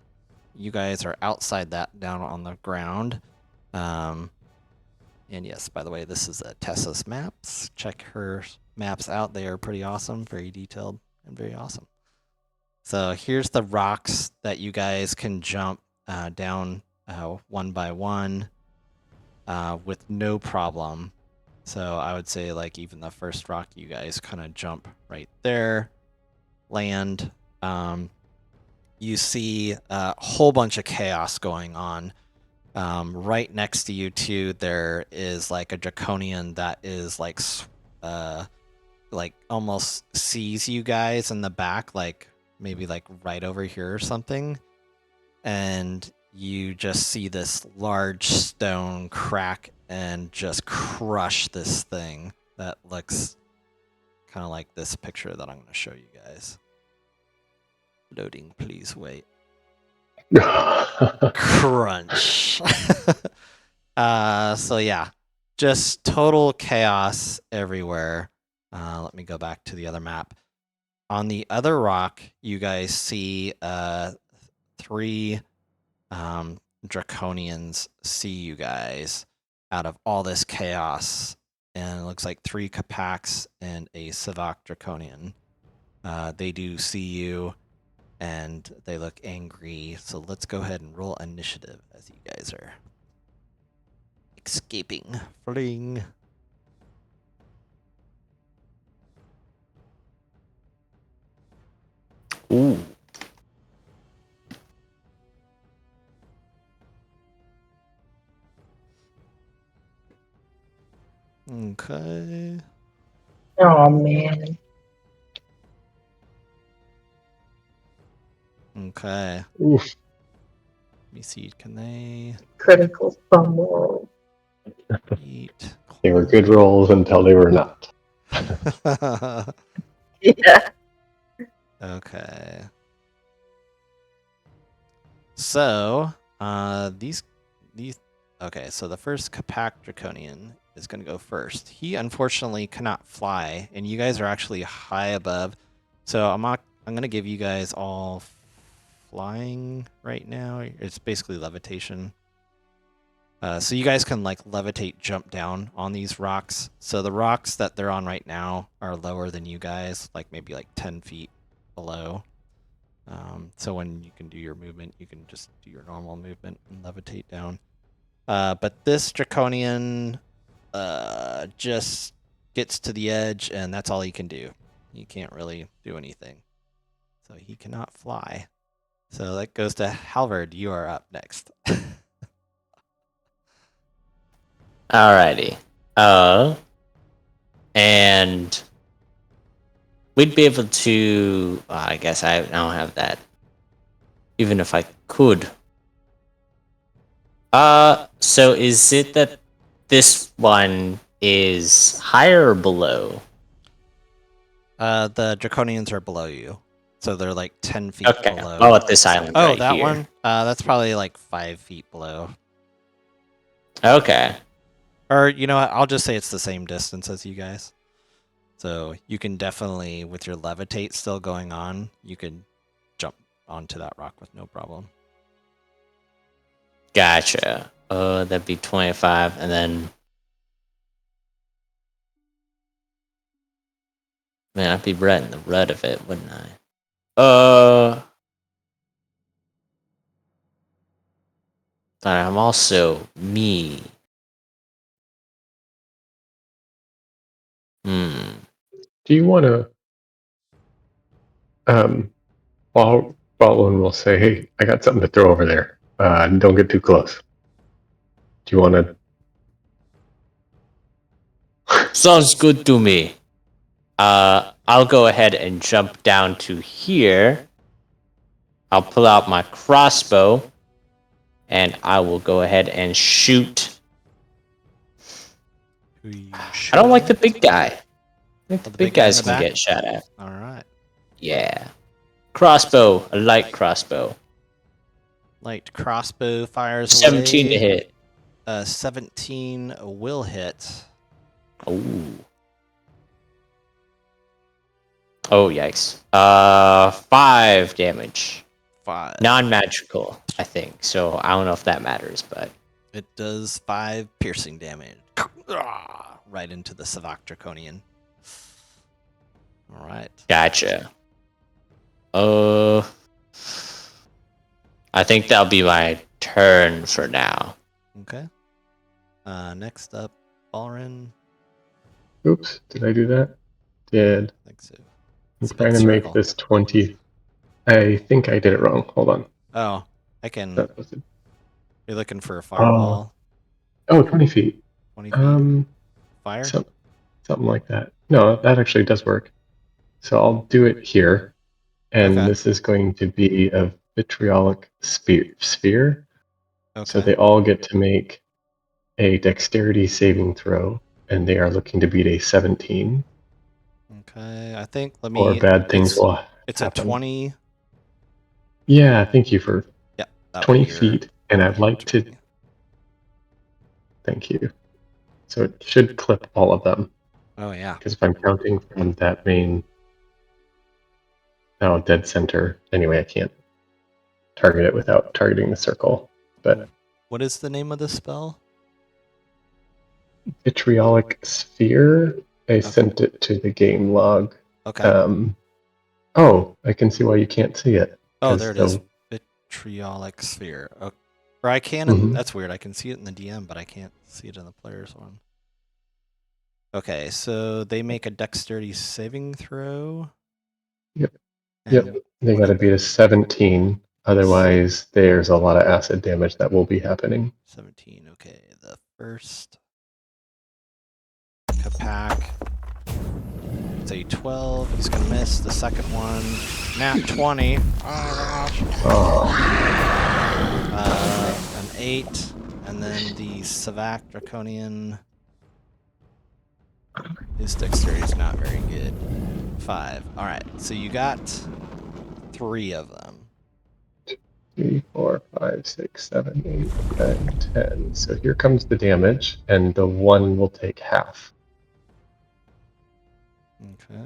You guys are outside that, down on the ground. And yes, by the way, this is Tessa's maps. Check her maps out. They are pretty awesome, very detailed, and very awesome. So here's the rocks that you guys can jump down one by one with no problem. So I would say like even the first rock, you guys kind of jump right there, land. You see a whole bunch of chaos going on. Right next to you too, there is like a draconian that is like almost sees you guys in the back, like maybe like right over here or something, and you just see this large stone crack and just crush this thing that looks kind of like this picture that I'm going to show you guys. Loading, please wait. Crunch. So yeah, just total chaos everywhere. Let me go back to the other map. On the other rock, you guys see 3 Draconians see you guys out of all this chaos. And it looks like 3 Capacs and a Savak Draconian. They do see you, and they look angry. So let's go ahead and roll initiative as you guys are escaping, fleeing. Ooh. Okay. Oh man. Okay. Oof. Let me see. Can they Critical fumble. eat? They were good rolls until they were not. Yeah. Okay. So, these. Okay, so the first Capac Draconian is going to go first. He unfortunately cannot fly, and you guys are actually high above. So I'm going to give you guys all flying right now. It's basically levitation. So you guys can like levitate, jump down on these rocks. So the rocks that they're on right now are lower than you guys, like maybe like 10 feet below. So when you can do your movement, you can just do your normal movement and levitate down. But this Draconian just gets to the edge, and that's all he can do. He can't really do anything. So he cannot fly. So that goes to Halvard. You are up next. Alrighty. And we'd be able to. I guess I don't have that. Even if I could. So is it that this one is higher or below? The Draconians are below you. So they're like 10 feet Okay. below. Oh, at this island Oh, right that here. one? That's probably like 5 feet below. Okay. Or, you know what? I'll just say it's the same distance as you guys. So you can definitely, with your levitate still going on, you can jump onto that rock with no problem. Gotcha. That'd be 25, and then... Man, I'd be right in the rut of it, wouldn't I? But I'm also me. Do you want to? Baldwin will say, "Hey, I got something to throw over there. Don't get too close." Do you want to? Sounds good to me. I'll go ahead and jump down to here. I'll pull out my crossbow, and I will go ahead and shoot. I don't like the big guy. I think the big guy in guys the can back? get shot at. All right. Yeah. Crossbow, a light crossbow. Light crossbow fires 17 away. to hit. 17 will hit. Ooh. Oh, yikes. 5 damage. 5. Non-magical, I think. So I don't know if that matters, but... It does 5 piercing damage. Right into the Savak Draconian. All right. Gotcha. I think that'll be my turn for now. Okay. Next up, Balrin. Oops, did I do that? Did. I think so. I'm It's a trying big to make circle. this 20. I think I did it wrong. Hold on. Oh, I can. That was it. You're looking for a fireball. Oh, 20 feet. 20 feet. Fire? Something like that. No, that actually does work. So I'll do it here. And Okay. this is going to be a vitriolic sphere. Okay. So they all get to make a dexterity saving throw, and they are looking to beat a 17. Okay, I think let Or me. bad things will It's happen. a 20. Yeah, thank you for Yeah, that 20 would be your feet. And I'd like to. 20. Thank you. So it should clip all of them. Oh yeah. Because if I'm counting from that main. Oh, dead center. Anyway, I can't target it without targeting the circle. But What is the name of the spell? vitriolic sphere. I sent it to the game log. Okay. Oh, I can see why you can't see it. Oh, there it is. Vitriolic sphere. Okay. Or I can. Mhm. That's weird. I can see it in the DM, but I can't see it in the player's one. Okay, so they make a dexterity saving throw. Yep. And Yep. They got to beat a 17. Otherwise, there's a lot of acid damage that will be happening. 17. Okay, the first Capac. It's a 12. He's gonna miss. The second one, nat 20. An 8, and then the Savak Draconian. His dexterity is not very good. 5. All right, so you got 3 of them. 3, 4, 5, 6, 7, 8, 9, 10. So here comes the damage, and the one will take half. Okay.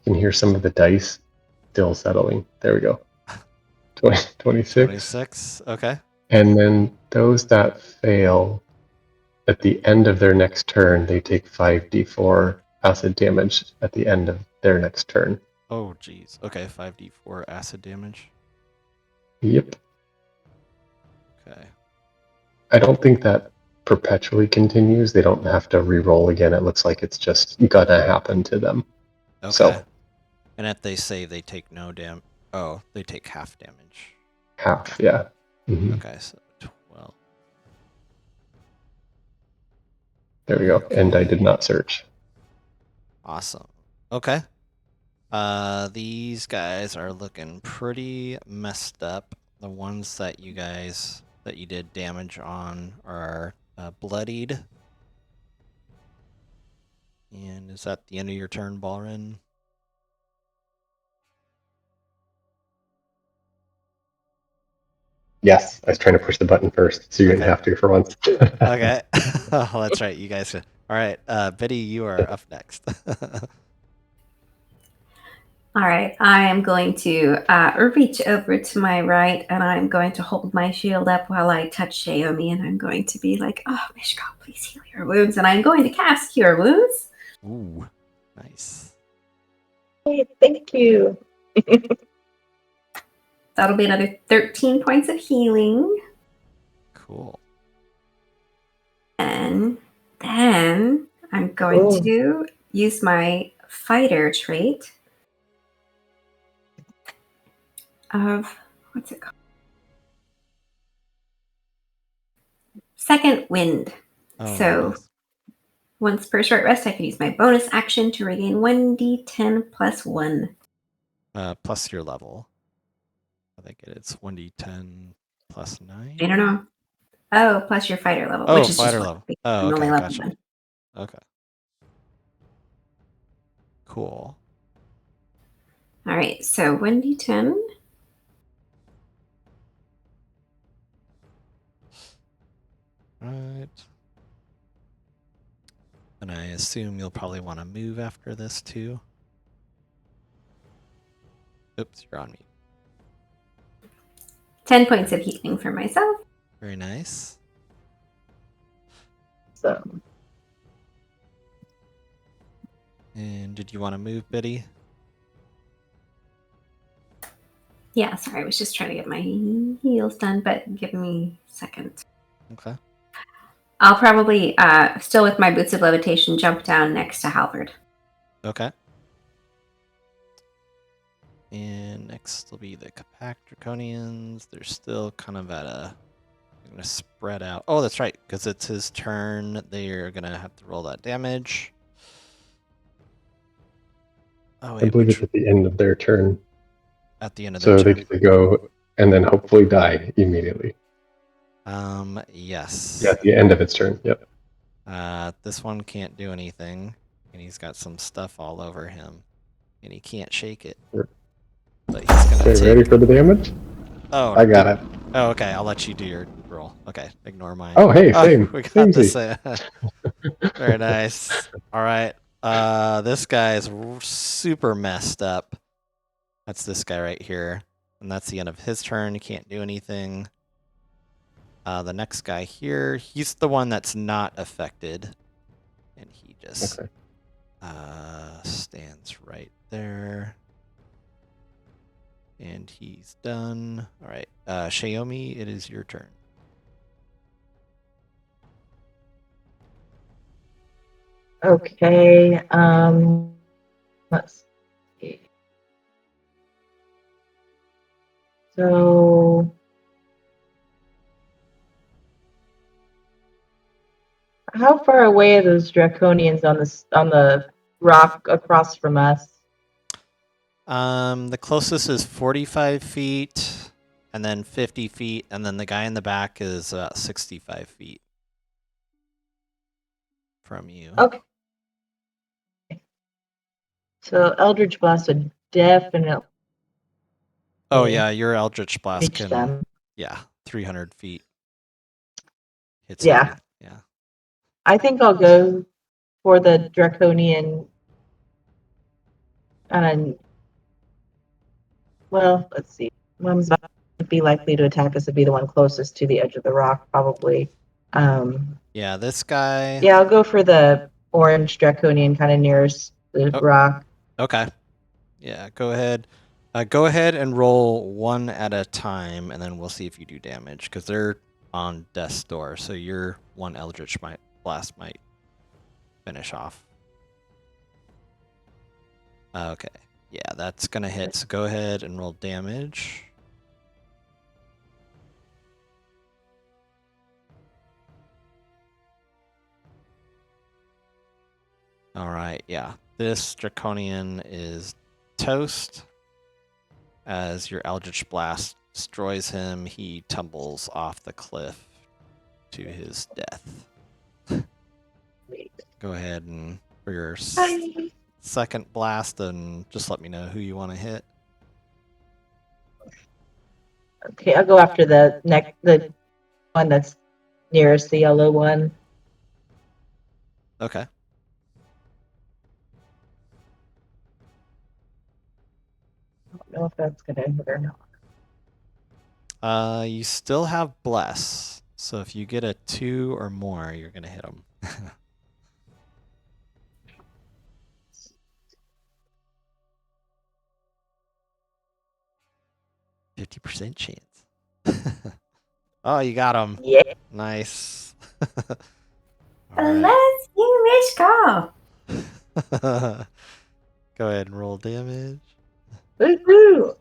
You can hear some of the dice still settling. There we go. 26. 26. Okay. And then those that fail, at the end of their next turn, they take 5d4 acid damage at the end of their next turn. Oh, geez. Okay, 5d4 acid damage. Yep. Okay. I don't think that perpetually continues. They don't have to re-roll again. It looks like it's just gonna happen to them. Okay. So, and if they save, they take no damage. Oh, they take half damage. half, Okay. yeah. Mm-hmm. Okay, so 12. There we go. Okay. And I did not search. Awesome. Okay. These guys are looking pretty messed up. The ones that you did damage on are bloodied. And is that the end of your turn, Balrin? Yes, I was trying to push the button first, so you didn't have to for once. Okay. Oh, that's right. You guys. All right. Betty, you are up next. All right, I am going to reach over to my right, and I'm going to hold my shield up while I touch Xiaomi, and I'm going to be like, "Oh, Mishka, please heal your wounds," and I'm going to cast Cure Wounds. Ooh, nice. Hey, thank you. That'll be another 13 points of healing, Cool. and then I'm going Cool. to use my fighter trait of what's it called? Second Wind. Oh, So nice. once per short rest, I can use my bonus action to regain 1d10 plus 1. Plus your level. I think it's 1d10 plus 9. I don't know. Oh, plus your fighter level, Oh, which is fighter just level. one. Oh, I'm okay, only level gotcha. 1. Okay. Cool. All right, so 1d10. Right. And I assume you'll probably want to move after this too. Oops, you're on me. 10 points of healing for myself. Very nice. So, And did you want to move, Biddy? Yeah, sorry, I was just trying to get my heals done, but give me a second. Okay. I'll probably, still with my boots of levitation, jump down next to Halvard. Okay. And next will be the Capac Draconians. They're still kind of at a... They're going to spread out. Oh, that's right, because it's his turn. They're going to have to roll that damage. Oh, wait, I believe it's at the end of their turn. At the end of their So they turn. get to go and then hopefully die immediately. Yes. Yeah, at the end of its turn. Yep. This one can't do anything, and he's got some stuff all over him, and he can't shake it. Yep. But he's gonna Okay, take. ready for the damage? Oh, I got it. Oh, okay. I'll let you do your roll. Okay, ignore mine. Oh, hey, same. We got the Samesies. same. Very nice. All right. This guy is super messed up. That's this guy right here, and that's the end of his turn. He can't do anything. The next guy here, he's the one that's not affected, and he just Okay. stands right there. And he's done. All right, Xiaomi, it is your turn. Okay. Let's see. So how far away are those draconians on the rock across from us? The closest is 45 feet, and then 50 feet, and then the guy in the back is 65 feet from you. Okay. So Eldritch Blast would definitely Oh yeah, your Eldritch Blast reach can. them. Yeah, 300 feet. Hits Yeah. you. Yeah. I think I'll go for the draconian. And well, let's see. One's about to be likely to attack us would be the one closest to the edge of the rock, probably. Yeah, this guy. Yeah, I'll go for the orange draconian, kind of nearest the rock. Okay. Yeah, go ahead. Go ahead and roll one at a time, and then we'll see if you do damage, because they're on death's door, so your one Eldritch Blast might finish off. Okay. Yeah, that's going to hit, so go ahead and roll damage. All right, yeah. This Draconian is toast. As your Eldritch Blast destroys him, he tumbles off the cliff to his death. Go ahead and for your second blast, and just let me know who you want to hit. Okay, I'll go after the one that's nearest the yellow one. Okay. I don't know if that's gonna hit or not. You still have bless, so if you get a 2 or more, you're gonna hit him. 50% chance. Oh, you got him. Yeah. Nice. Let's you wish call. Go ahead and roll damage. Woohoo!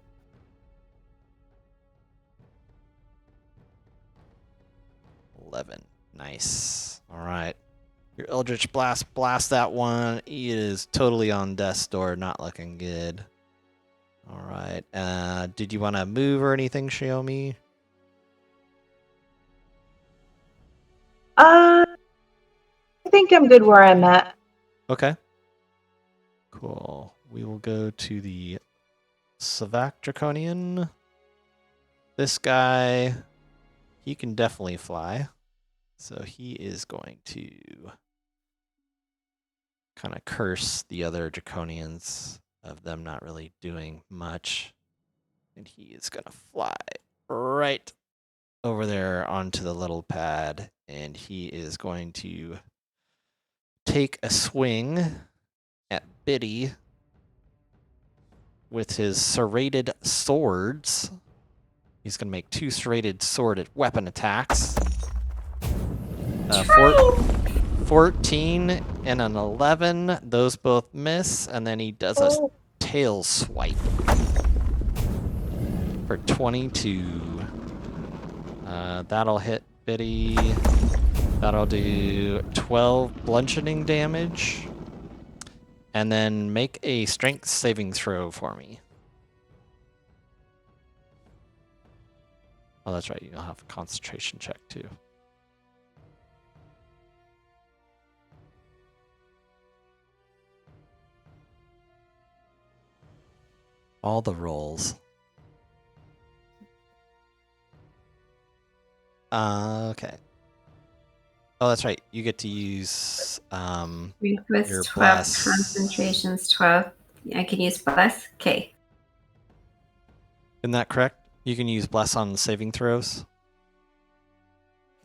11. Nice. All right. Your Eldritch blast that one. He is totally on death's door, not looking good. All right. Did you want to move or anything, Xiaomi? I think I'm good where I'm at. Okay. Cool. We will go to the Savak Draconian. This guy, he can definitely fly. So he is going to kind of curse the other Draconians of them not really doing much. And he is going to fly right over there onto the little pad. And he is going to take a swing at Biddy with his serrated swords. He's going to make 2 serrated sword weapon attacks. 14 and an 11. Those both miss. And then he does a tail swipe for 22. That'll hit Biddy. That'll do 12 bludgeoning damage. And then make a strength saving throw for me. Oh, that's right. You'll have a concentration check too. All the rolls. Okay. Oh, that's right. You get to use Refocus your 12, bless. concentrations 12. I can use bless. Okay. Isn't that correct? You can use bless on saving throws.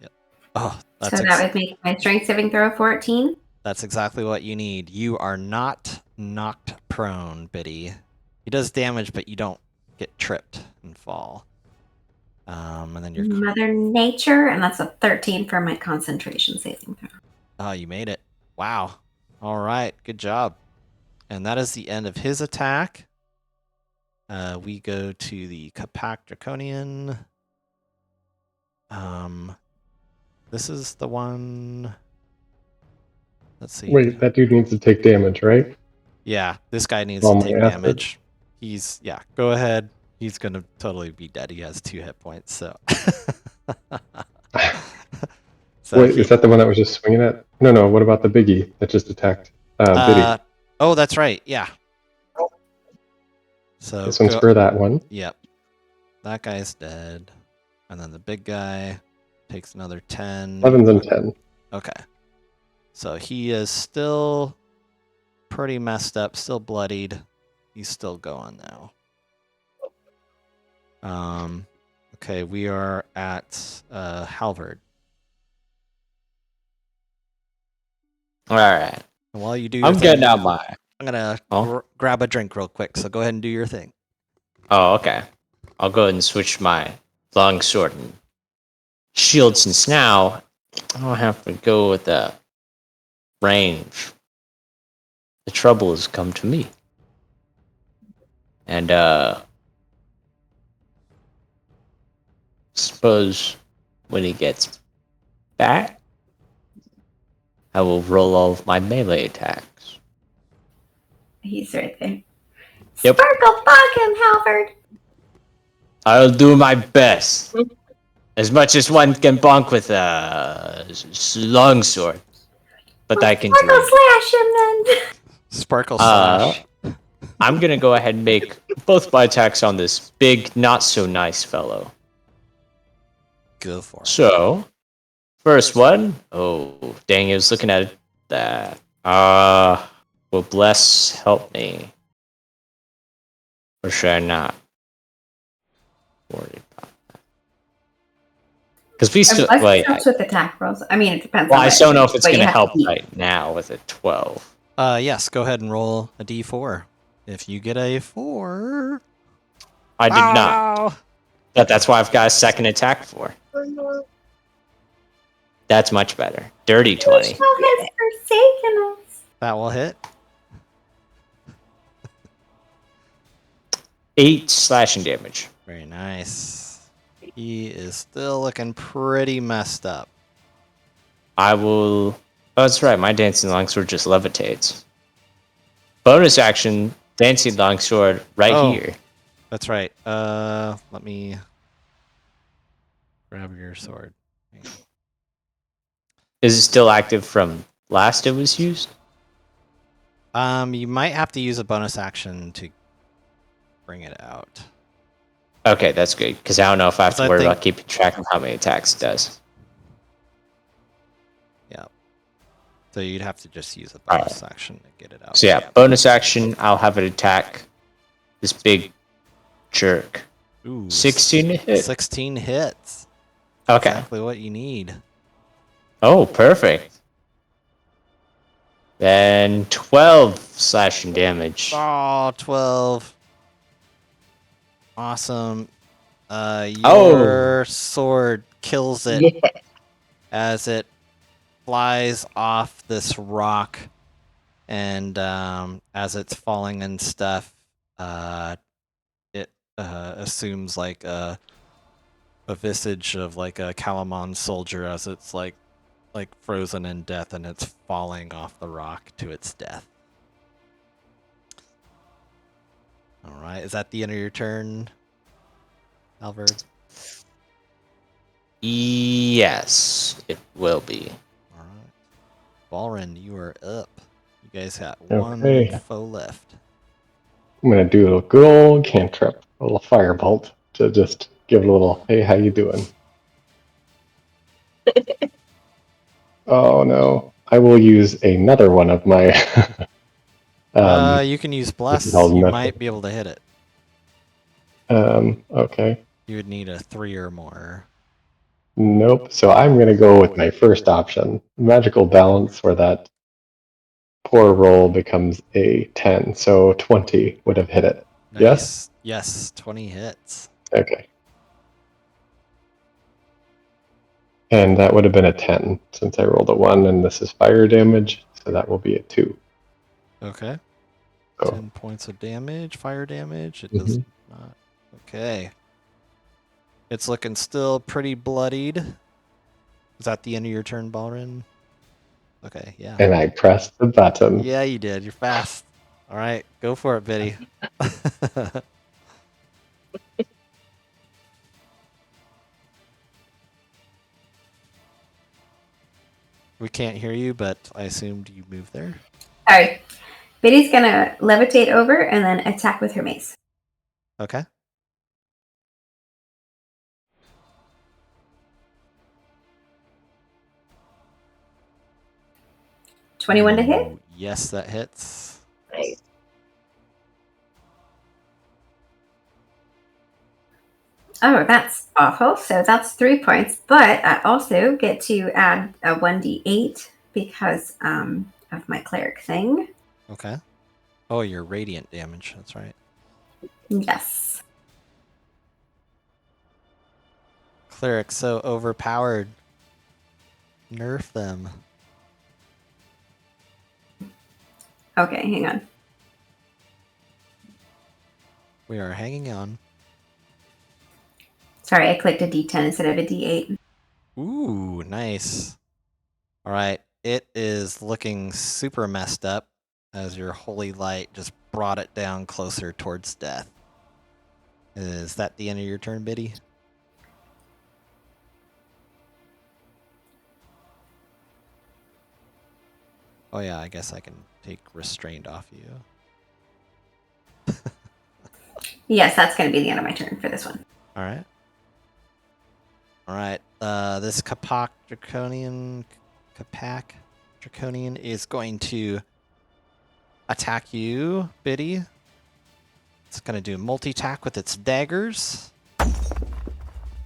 Yep. Oh, So that would make my strength saving throw 14. That's exactly what you need. You are not knocked prone, Biddy. He does damage, but you don't get tripped and fall. And then your Mother Nature, and that's a 13 for my concentration saving throw. Oh, you made it. Wow. All right. Good job. And that is the end of his attack. We go to the Capac Draconian. This is the one. Let's see. Wait, that dude needs to take damage, right? Yeah, this guy needs Oh to my take acid. damage. Yeah, go ahead. He's gonna totally be dead. He has 2 hit points, so. Wait, is that the one that was just swinging at? No. What about the biggie that just attacked Biddy? Oh, that's right. Yeah. So This one's for that one. Yep. That guy's dead, and then the big guy takes another 10. 11s and 10. Okay. So he is still pretty messed up, still bloodied. He's still going now. Okay, we are at Halvard. All right. And while you do your I'm thing, getting out my. I'm gonna Oh. grab a drink real quick. So go ahead and do your thing. Oh, okay. I'll go ahead and switch my longsword and shield, since now I'll have to go with the range. The trouble has come to me. And suppose when he gets back, I will roll all of my melee attacks. He's right there. Yep. Sparkle bug him, Halvard. I'll do my best. As much as one can bonk with a longsword. But I can do Sparkle it. slash him then. Sparkle slash. I'm going to go ahead and make both my attacks on this big, not-so-nice fellow. Go for it. So, first one. Oh, dang, I was looking at that. Will bless help me? Or should I not? Worried about that. Because we still... Bless helps with attack rolls. I mean, it depends Well, on I what don't know if it's but going you to have help eat. right now with a 12. Yes, go ahead and roll a d4. If you get a 4... I did not. No. But that's why I've got a second attack for. That's much better. Dirty 20. Ishmael has forsaken us. That will hit. 8 slashing damage. Very nice. He is still looking pretty messed up. I will... Oh, that's right. My dancing longsword just levitates. Bonus action, dancing longsword right here. That's right. Let me grab your sword. Is it still active from last it was used? You might have to use a bonus action to bring it out. Okay, that's good, because I don't know if I have to I worry think- about keeping track of how many attacks it does. Yeah. So you'd have to just use a bonus action to get it out. So yeah, bonus action, I'll have it attack this big jerk. Ooh, 16 to hit. 16 hits. Okay. Exactly what you need. Oh, perfect. Then 12 slashing damage. Oh, 12. Awesome. Your sword kills it Yeah. as it flies off this rock, and as it's falling and stuff, it assumes like a visage of like a Calamon soldier as it's like frozen in death, and it's falling off the rock to its death. All right, is that the end of your turn, Albert? Yes, it will be. All right. Balrin, you are up. You guys got Okay. one foe left. I'm gonna do a good old cantrip, a little firebolt to just give it a little, hey, how you doing? Oh no, I will use another one of my. You can use This is bless. called You method. might be able to hit it. Okay. You would need a 3 or more. Nope. So I'm gonna go with my first option, magical balance, where that poor roll becomes a 10. So 20 would have hit it. Yes. Nice. Yes, 20 hits. Okay. And that would have been a 10 since I rolled a 1, and this is fire damage, so that will be a 2. Okay. So 10 points of damage, fire damage. It does not. Okay. It's looking still pretty bloodied. Is that the end of your turn, Balrin? Okay, yeah. and I pressed the button. Yeah, you did. You're fast. All right, go for it, Biddy. We can't hear you, but I assumed you moved there. Sorry. Biddy's gonna levitate over and then attack with her mace. Okay. $21 to hit. Ooh, yes, that hits. Nice. Oh, that's awful. So that's 3 points. But I also get to add a 1d8 because of my cleric thing. Okay. Oh, your radiant damage. That's right. Yes. Clerics so overpowered. Nerf them. Okay, hang on. We are hanging on. Sorry, I clicked a d10 instead of a d8. Ooh, nice. All right. It is looking super messed up as your holy light just brought it down closer towards death. Is that the end of your turn, Biddy? Oh yeah, I guess I can take restraint off you. Yes, that's going to be the end of my turn for this one. All right. All right. This Capac Draconian is going to attack you, Biddy. It's going to do multi-attack with its daggers.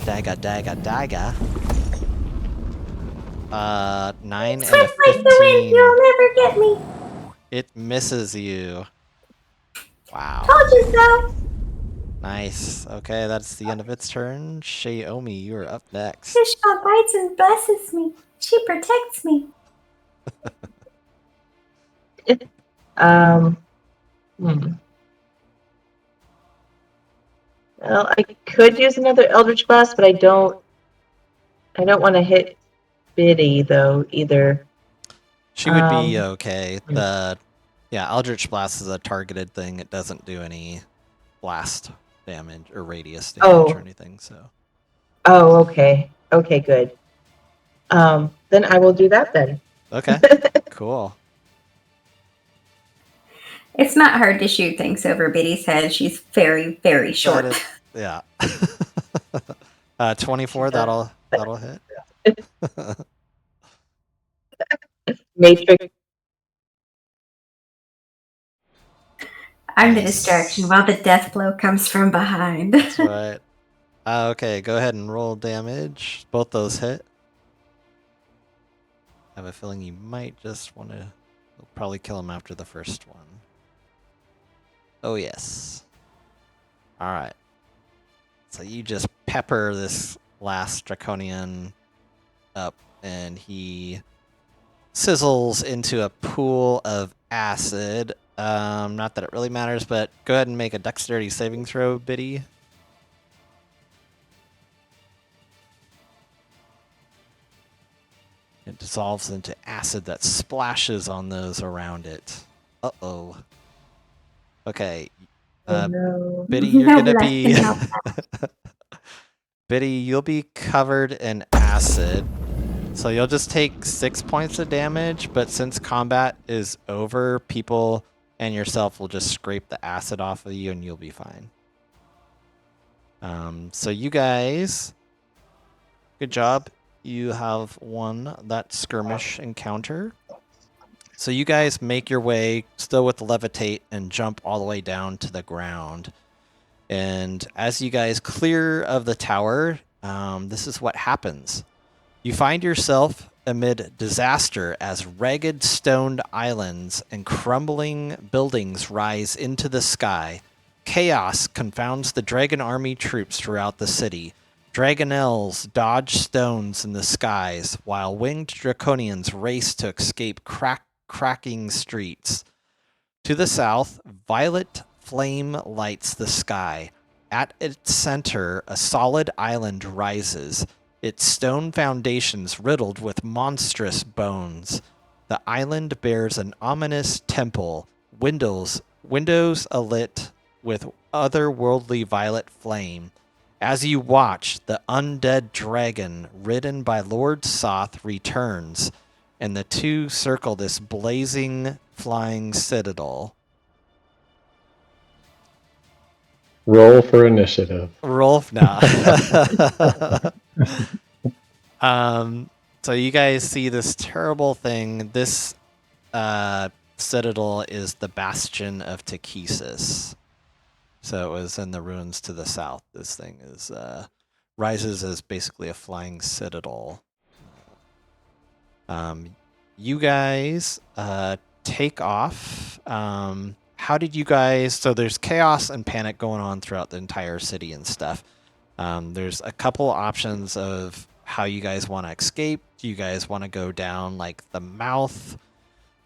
Dagger, dagger, dagger. 9 and a Swift like the wind, 15. you'll never get me. It misses you. Wow. Told you so. Nice. Okay, that's the end of its turn. Xiaomi, you are up next. Fishbone bites and blesses me. She protects me. Um, hmm. Well, I could use another Eldritch Blast, but I don't want to hit Biddy though either. She would be Um, okay. Yeah, Eldritch Blast is a targeted thing. It doesn't do any blast damage or radius damage or anything. So. Oh, okay. Okay, good. Then I will do that then. Okay. Cool. It's not hard to shoot things over Biddy's head. She's very, very short. Yeah. 24. That'll hit. Matrix. I'm the Nice. distraction while the death blow comes from behind. That's right. Okay, go ahead and roll damage. Both those hit. I have a feeling you might just want to. You'll probably kill him after the first one. Oh, yes. All right. So you just pepper this last Draconian up, and he sizzles into a pool of acid. Not that it really matters, but go ahead and make a dexterity saving throw, Biddy. It dissolves into acid that splashes on those around it. Uh-oh. Okay. Oh, no. Biddy, you're No gonna less be than Biddy, you'll be covered in acid. So you'll just take 6 points of damage, but since combat is over, people and yourself will just scrape the acid off of you and you'll be fine. So you guys, good job. You have won that skirmish encounter. So you guys make your way, still with the levitate, and jump all the way down to the ground. And as you guys clear of the tower, this is what happens. You find yourself amid disaster as ragged stoned islands and crumbling buildings rise into the sky. Chaos confounds the dragon army troops throughout the city. Dragonels dodge stones in the skies, while winged draconians race to escape cracking streets. To the south, violet flame lights the sky. At its center, a solid island rises, its stone foundations riddled with monstrous bones. The island bears an ominous temple, windows alit with otherworldly violet flame. As you watch, the undead dragon, ridden by Lord Soth, returns, and the two circle this blazing, flying citadel. Roll for initiative. Roll now. So you guys see this terrible thing. This citadel is the bastion of Takesis. So it was in the ruins to the south. This thing is rises as basically a flying citadel. You guys take off. How did you guys... So there's chaos and panic going on throughout the entire city and stuff. There's a couple options of how you guys want to escape. Do you guys want to go down like the mouth,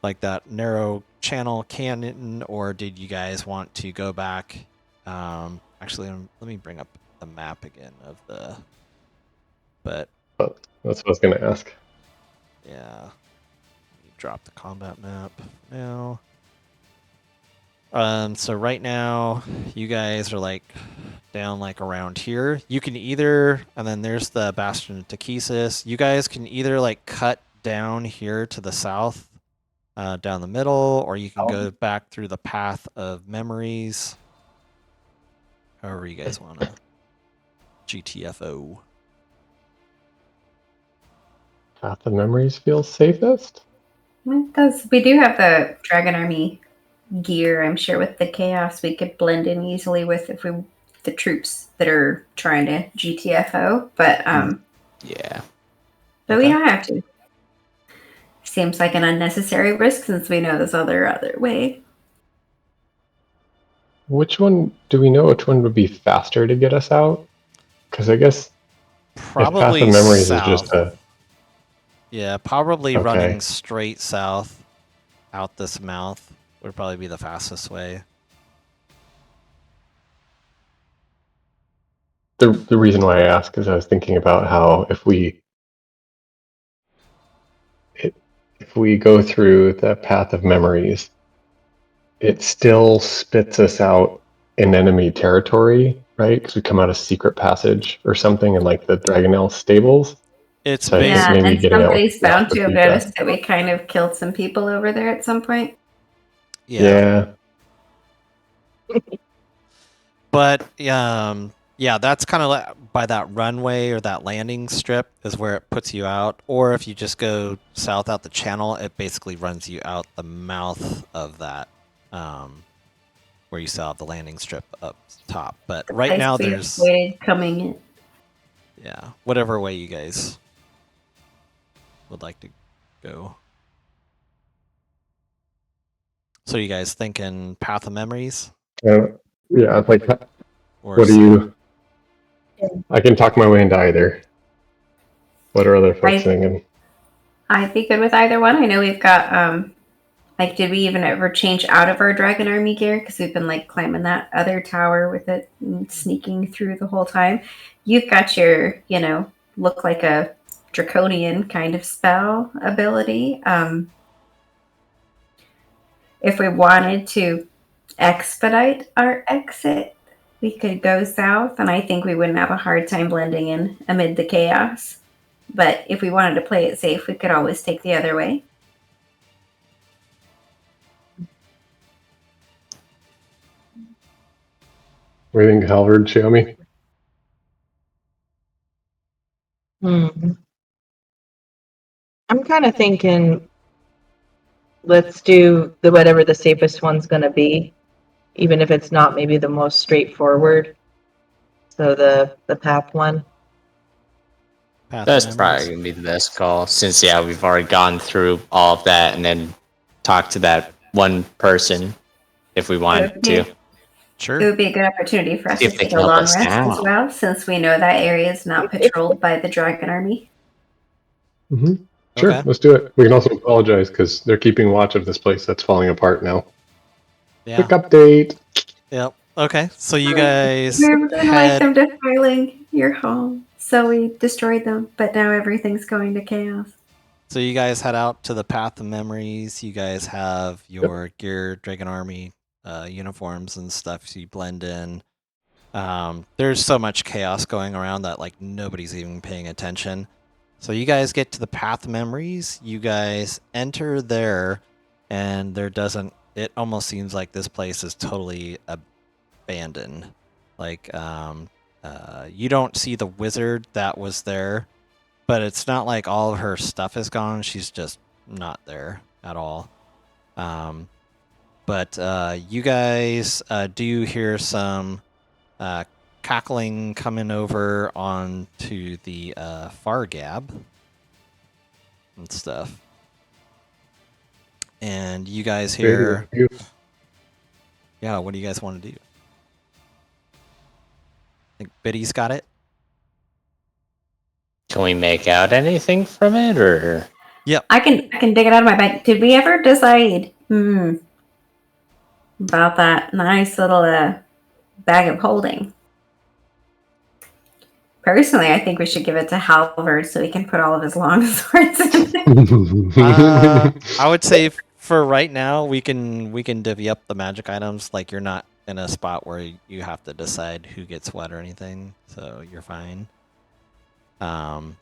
like that narrow channel canyon, or did you guys want to go back? Actually, let me bring up the map again of the... But that's what I was going to ask. Yeah. Drop the combat map now. So right now, you guys are like down like around here. You can either, and then there's the Bastion of Takesis. You guys can either like cut down here to the south, down the middle, or you can go back through the Path of Memories. However you guys want to GTFO. Path of Memories feels safest. It does. We do have the Dragon Army gear. I'm sure with the chaos we could blend in easily with the troops that are trying to GTFO. But Yeah. but we don't have to. Seems like an unnecessary risk since we know this other way. Which one do we know? Which one would be faster to get us out? Because I guess Probably if Path of Memories south. is just a... Yeah, probably Okay. running straight south out this mouth would probably be the fastest way. The reason why I ask is I was thinking about how if we go through the Path of Memories, it still spits us out in enemy territory, right? Because we come out of secret passage or something in like the Dragonel stables. It's So I think Yeah, maybe and getting out somebody's bound to have would be noticed that we kind of killed some people over there at some point. yeah. But yeah, that's kind of like by that runway or that landing strip is where it puts you out. Or if you just go south out the channel, it basically runs you out the mouth of that, where you still have the landing strip up top. But right now there's coming in. Yeah, whatever way you guys would like to go. So you guys thinking Path of Memories? yeah, it's like, Or what do you... I can talk my way into either. What are other folks thinking? I'd be good with either one. I know we've got, like, did we even ever change out of our Dragon Army gear? Because we've been, like, climbing that other tower with it and sneaking through the whole time. You've got your, look like a draconian kind of spell ability. If we wanted to expedite our exit, We could go south, and I think we wouldn't have a hard time blending in amid the chaos. But if we wanted to play it safe, we could always take the other way. What do you think, Halvard, Xiaomi? I'm kind of thinking, let's do whatever the safest one's going to be, even if it's not maybe the most straightforward. So the path one. Path That's of probably Memories. gonna be the best call, since we've already gone through all of that and then talked to that one person if we wanted to. It Sure. would be a good opportunity for us See to if they take can a help long us rest as out. well, since we know that area is not patrolled by the dragon army. Sure, Okay. let's do it. We can also apologize because they're keeping watch of this place that's falling apart now. Yeah. Quick update. Yep. Okay. So you guys We were like head. them defiling your home, so we destroyed them. But now everything's going to chaos. So you guys head out to the Path of Memories. You guys have your gear, Dragon Army uniforms and stuff. So you blend in. There's so much chaos going around that like nobody's even paying attention. So you guys get to the Path of Memories. You guys enter there, and there doesn't. It almost seems like this place is totally abandoned. Like you don't see the wizard that was there. But it's not like all of her stuff is gone. She's just not there at all. But you guys do hear some cackling coming over onto the far gab and stuff. And you guys hear... Yeah, what do you guys want to do? I think Biddy's got it. Can we make out anything from it, or? Yep. I can dig it out of my bag. Did we ever decide about that nice little bag of holding? Personally, I think we should give it to Halvard so he can put all of his long swords in it. I would say for right now we can divvy up the magic items. Like you're not in a spot where you have to decide who gets what or anything, so you're fine. But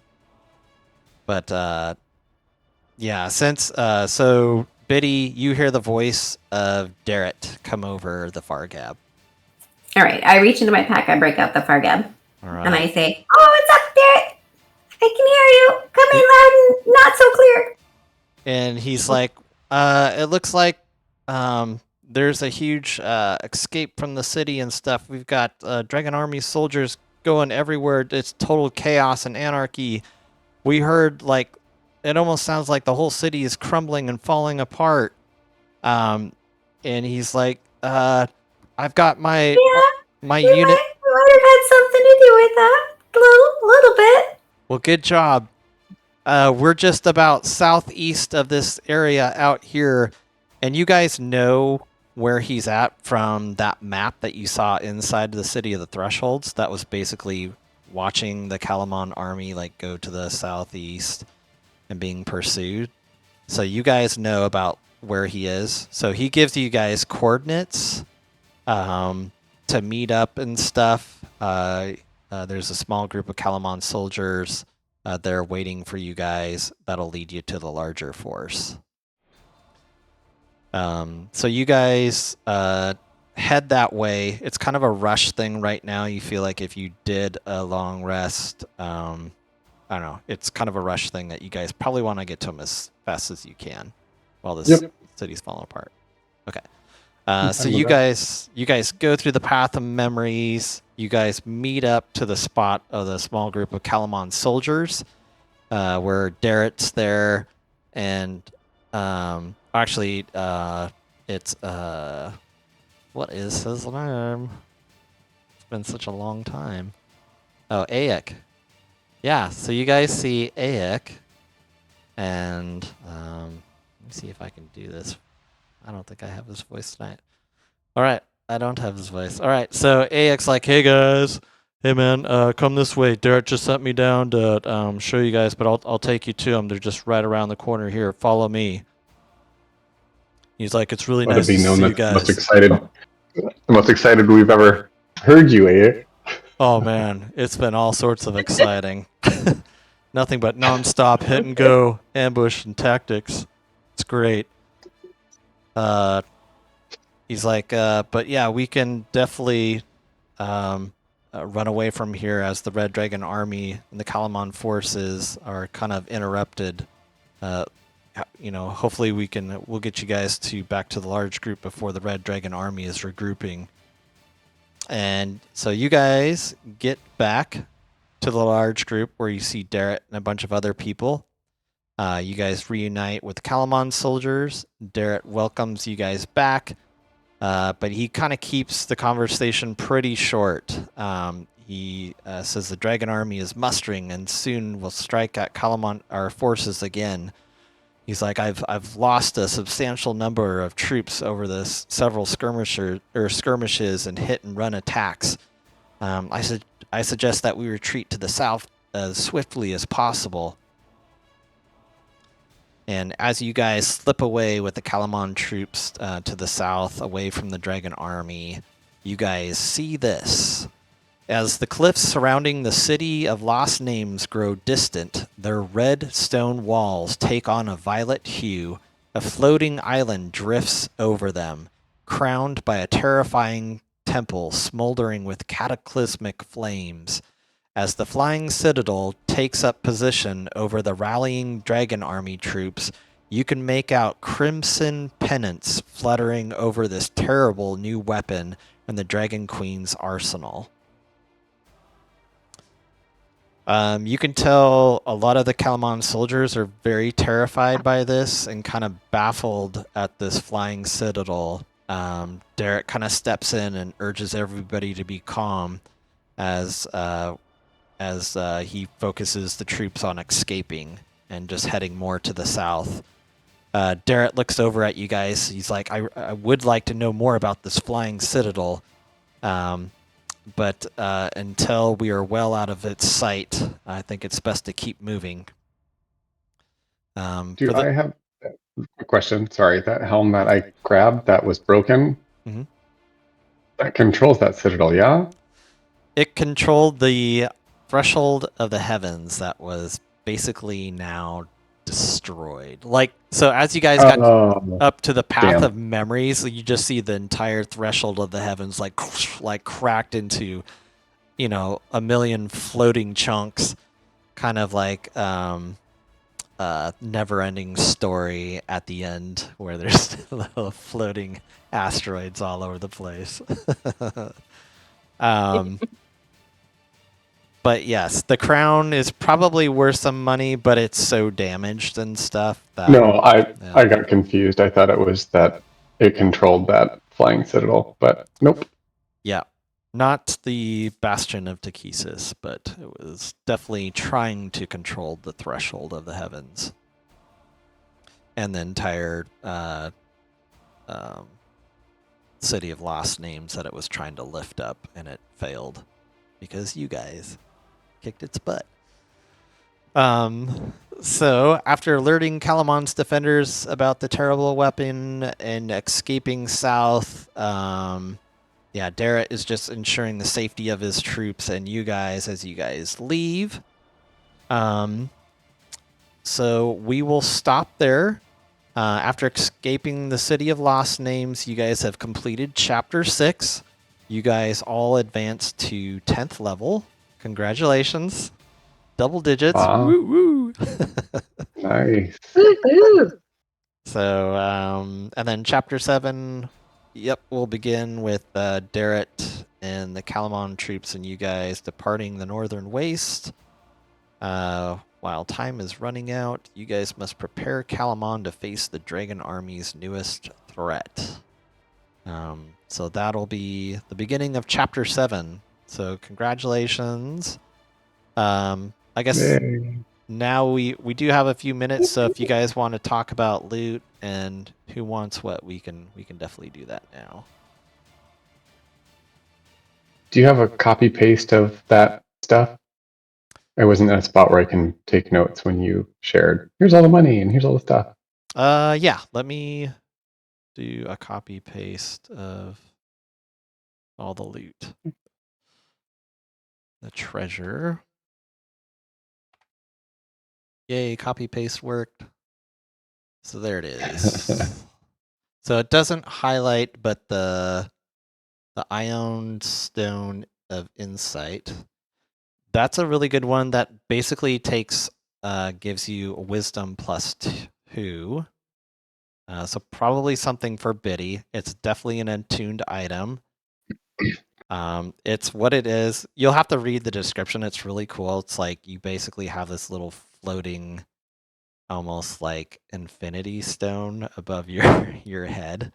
yeah, since so Biddy, you hear the voice of Darrett come over the far gab. All right, I reach into my pack, I break out the Fargab, All right. and I say, "Oh, what's up, Darrett? I can hear you. Coming loud and not so clear." And he's like, it looks like there's a huge escape from the city and stuff. We've got Dragon Army soldiers going everywhere. It's total chaos and anarchy. We heard, like, it almost sounds like the whole city is crumbling and falling apart. And he's like, I've got my unit. Might have had something to do with that. Little bit. Well, good job. We're just about southeast of this area out here, and you guys know where he's at from that map that you saw inside the city of the Thresholds. That was basically watching the Kalamon army like go to the southeast and being pursued. So you guys know about where he is. So he gives you guys coordinates to meet up and stuff. There's a small group of Kalamon soldiers. They're waiting for you guys. That'll lead you to the larger force. So you guys head that way. It's kind of a rush thing right now. You feel like if you did a long rest, I don't know. It's kind of a rush thing that you guys probably want to get to them as fast as you can while this city's falling apart. Okay. So you guys go through the Path of Memories. You guys meet up to the spot of the small group of Kalamon soldiers, where Darrett's there, and actually, it's what is his name? It's been such a long time. Oh, Aek. Yeah. So you guys see Aek, and let me see if I can do this. I don't think I have his voice tonight. All right, I don't have his voice. All right, so Aek's like, hey guys, hey man, come this way. Derek just sent me down to show you guys, but I'll take you to them. They're just right around the corner here. Follow me. He's like, it's really nice to see you guys. The most excited we've ever Heard you, eh? Oh man, it's been all sorts of exciting. Nothing but nonstop hit and go ambush and tactics. It's great. He's like, but yeah, we can definitely run away from here as the Red Dragon army and the Kalamon forces are kind of interrupted. Hopefully we'll get you guys back to the large group before the Red Dragon army is regrouping. And so you guys get back to the large group where you see Darrett and a bunch of other people. You guys reunite with the Kalamon soldiers. Darrett welcomes you guys back, but he kind of keeps the conversation pretty short. He says the Dragon Army is mustering and soon will strike at Kalamon our forces again. He's like, I've lost a substantial number of troops over this several skirmishes and hit and run attacks. I suggest that we retreat to the south as swiftly as possible. And as you guys slip away with the Kalamon troops to the south, away from the Dragon Army, you guys see this. As the cliffs surrounding the city of lost names grow distant, their red stone walls take on a violet hue. A floating island drifts over them, crowned by a terrifying temple smoldering with cataclysmic flames. As the flying citadel takes up position over the rallying Dragon Army troops, you can make out crimson pennants fluttering over this terrible new weapon in the Dragon Queen's arsenal. You can tell a lot of the Kalamon soldiers are very terrified by this and kind of baffled at this flying citadel. Derek kind of steps in and urges everybody to be calm as he focuses the troops on escaping and just heading more to the south. Derek looks over at you guys. He's like, I would like to know more about this flying citadel. But until we are well out of its sight, I think it's best to keep moving. I have a question? Sorry, that helm that I grabbed that was broken, that controls that citadel, yeah? It controlled the threshold of the heavens that was basically now destroyed. So as you guys got up to the path of memories, you just see the entire threshold of the heavens like cracked into, a million floating chunks, kind of like never-ending story at the end where there's little floating asteroids all over the place. But yes, the crown is probably worth some money, but it's so damaged and stuff that... No, I got confused. I thought it was that it controlled that flying citadel, but nope. Yeah, not the Bastion of Takesis, but it was definitely trying to control the threshold of the heavens. And the entire city of lost names that it was trying to lift up, and it failed because you guys kicked its butt. So after alerting Kalamon's defenders about the terrible weapon and escaping south, Darrett is just ensuring the safety of his troops and you guys as you guys leave. So we will stop there. After escaping the city of lost names, you guys have completed chapter 6. You guys all advanced to 10th level. Congratulations. Double digits. Wow. Woo woo. Nice. So, and then chapter 7, we'll begin with Darrett and the Kalamon troops and you guys departing the northern waste. While time is running out, you guys must prepare Kalamon to face the Dragon Army's newest threat. So that'll be the beginning of chapter 7. So congratulations. I guess now we do have a few minutes, so if you guys want to talk about loot and who wants what, we can definitely do that now. Do you have a copy paste of that stuff? I wasn't at a spot where I can take notes when you shared. Here's all the money and here's all the stuff. Yeah. Let me do a copy paste of all the loot. the treasure. Yay, copy paste worked. So there it is. So it doesn't highlight, but the Ion Stone of Insight. That's a really good one that basically gives you wisdom +2. So probably something for Biddy. It's definitely an attuned item. It's what it is. You'll have to read the description. It's really cool. It's like you basically have this little floating, almost like infinity stone above your head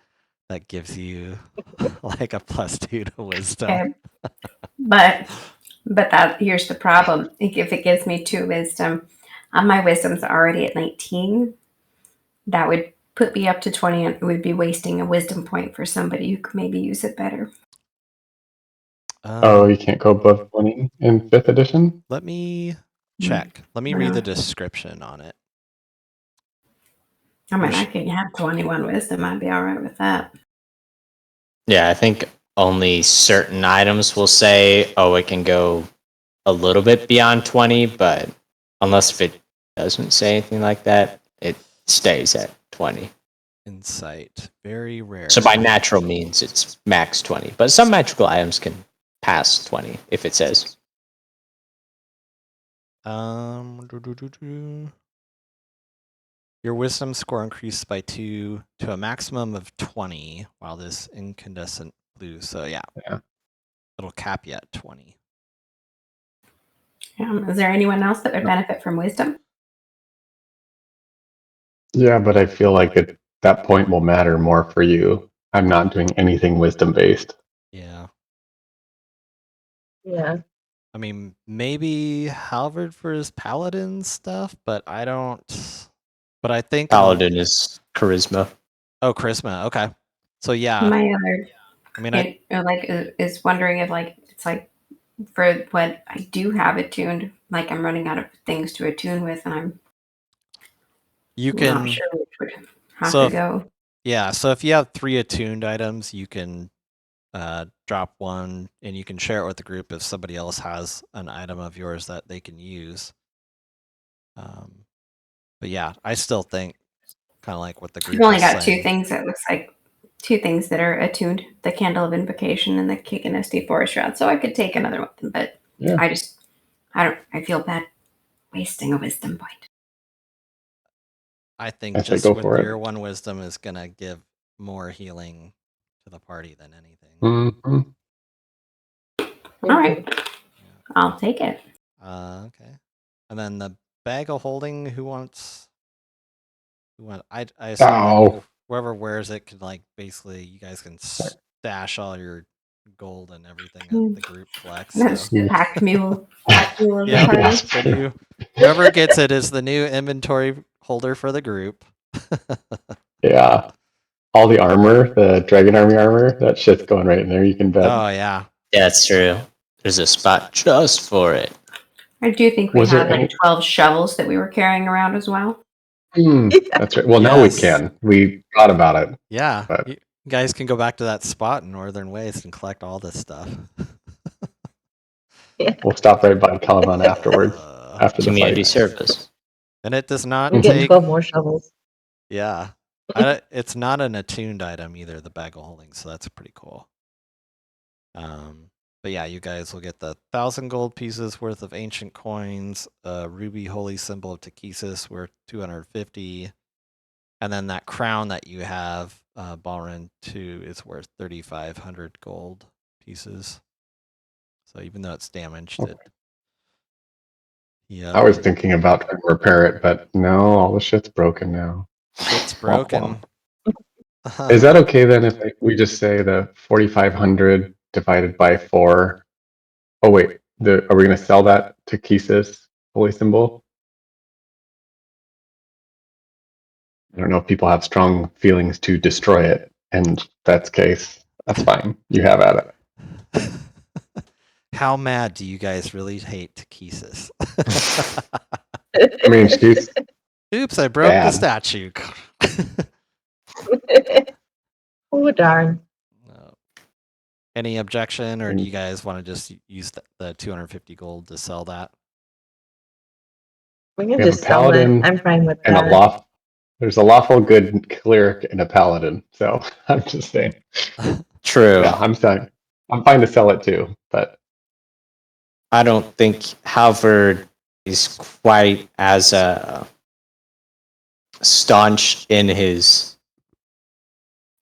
that gives you like a +2 to wisdom. Okay. But here's the problem. If it gives me 2 wisdom, my wisdom's already at 19. That would put me up to 20, and it would be wasting a wisdom point for somebody who could maybe use it better. Oh, you can't go above 20 in 5th edition? Let me check. Let me read the description on it. I mean, I can have 21 wisdom. I'd be all right with that. Yeah, I think only certain items will say, oh, it can go a little bit beyond 20, but unless if it doesn't say anything like that, it stays at 20. Insight, very rare. So by natural means, it's max 20. But some magical items can pass 20 if it says. Your wisdom score increased by 2 to a maximum of 20 while this incandescent blue. So yeah. It'll cap you at 20. Is there anyone else that would benefit from wisdom? Yeah, but I feel like at that point will matter more for you. I'm not doing anything wisdom based. Yeah. Yeah. I mean, maybe Halvard for his paladin stuff, but I don't. But I think Paladin is charisma. Oh, charisma. Okay. So yeah. My other, I mean, is wondering if it's like for what I do have attuned, like I'm running out of things to attune with, and I'm not sure which would have to go. Yeah. So if you have 3 attuned items, you can drop one, and you can share it with the group if somebody else has an item of yours that they can use. But yeah, I still think kind of like what the group. I've only got 2 things. That looks like 2 things that are attuned: the Candle of Invocation and the Kick and SD Forest Shroud. So I could take another one, but yeah. I feel bad wasting a wisdom point. I think just with your 1 wisdom is gonna give more healing to the party than anything. Mm-hmm. All right, I'll take it. Okay, and then the bag of holding. Who wants? I assume like whoever wears it could like basically you guys can stash all your gold and everything that the group collects. That's the pack mule. Pack mule of the Yeah, party. Whoever gets it is the new inventory holder for the group. Yeah. All the armor, the dragon army armor, that shit's going right in there, you can bet. Oh, yeah. Yeah, that's true. There's a spot just for it. I do think we had like 12 shovels that we were carrying around as well. That's right. Well, now we can. We thought about it. Yeah. But you guys can go back to that spot in Northern Waste and collect all this stuff. We'll stop right by Caliban afterwards. After the community fight. Service. And it does not We get 12 more shovels. Yeah. It's not an attuned item either, the bag of holding, so that's pretty cool. But yeah, you guys will get the 1,000 gold pieces worth of ancient coins, a ruby holy symbol of Takesis worth 250, and then that crown that you have, Balrin 2, is worth 3,500 gold pieces. So even though it's damaged, I was thinking about trying to repair it, but no, all the shit's broken now. It's broken. Is that okay then if we just say the 4,500 divided by 4? Oh wait, are we going to sell that to Takesis holy symbol? I don't know if people have strong feelings to destroy it, and that's the case. That's fine. You have at it. How mad do you guys really hate Takesis? I mean, she's. Oops, I broke the statue. Oh, darn. Any objection, or do And- you guys want to just use the 250 gold to sell that? We We can have a just sell it. paladin I'm fine with and a that. there's a lawful good cleric and a paladin. So I'm just saying. True. Yeah, I'm fine. I'm fine to sell it too, but I don't think Halvard is quite as staunch in his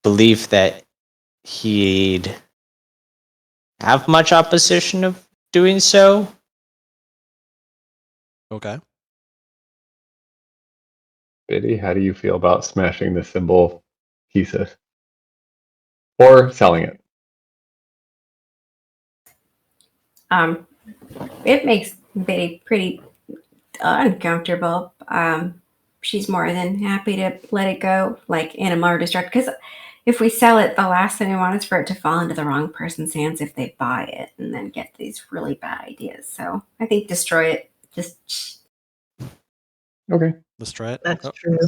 belief that he'd have much opposition of doing so. Okay. Biddy, how do you feel about smashing the symbol thesis or selling it? It makes Betty pretty uncomfortable. She's more than happy to let it go, like Animal or Destruct. Because if we sell it, the last thing we want is for it to fall into the wrong person's hands if they buy it and then get these really bad ideas. So I think destroy it. Just Okay. Destroy it. That's Oh, true.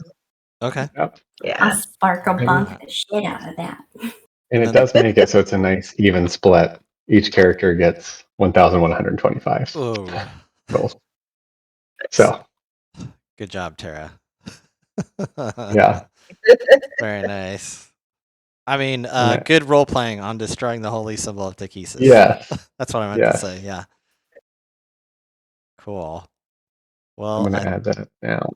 okay. Yep. a Yeah. sparkle And- bunk the shit out of that. And it then- does make it so it's a nice even split. Each character gets 1,125 Oh, gold. So good job, Tara. yeah, Very nice. I mean, I- good role playing on destroying the holy symbol of Takesis. yes, That's what I meant yes. to say. Yeah. Cool. I'm Well, gonna add that now.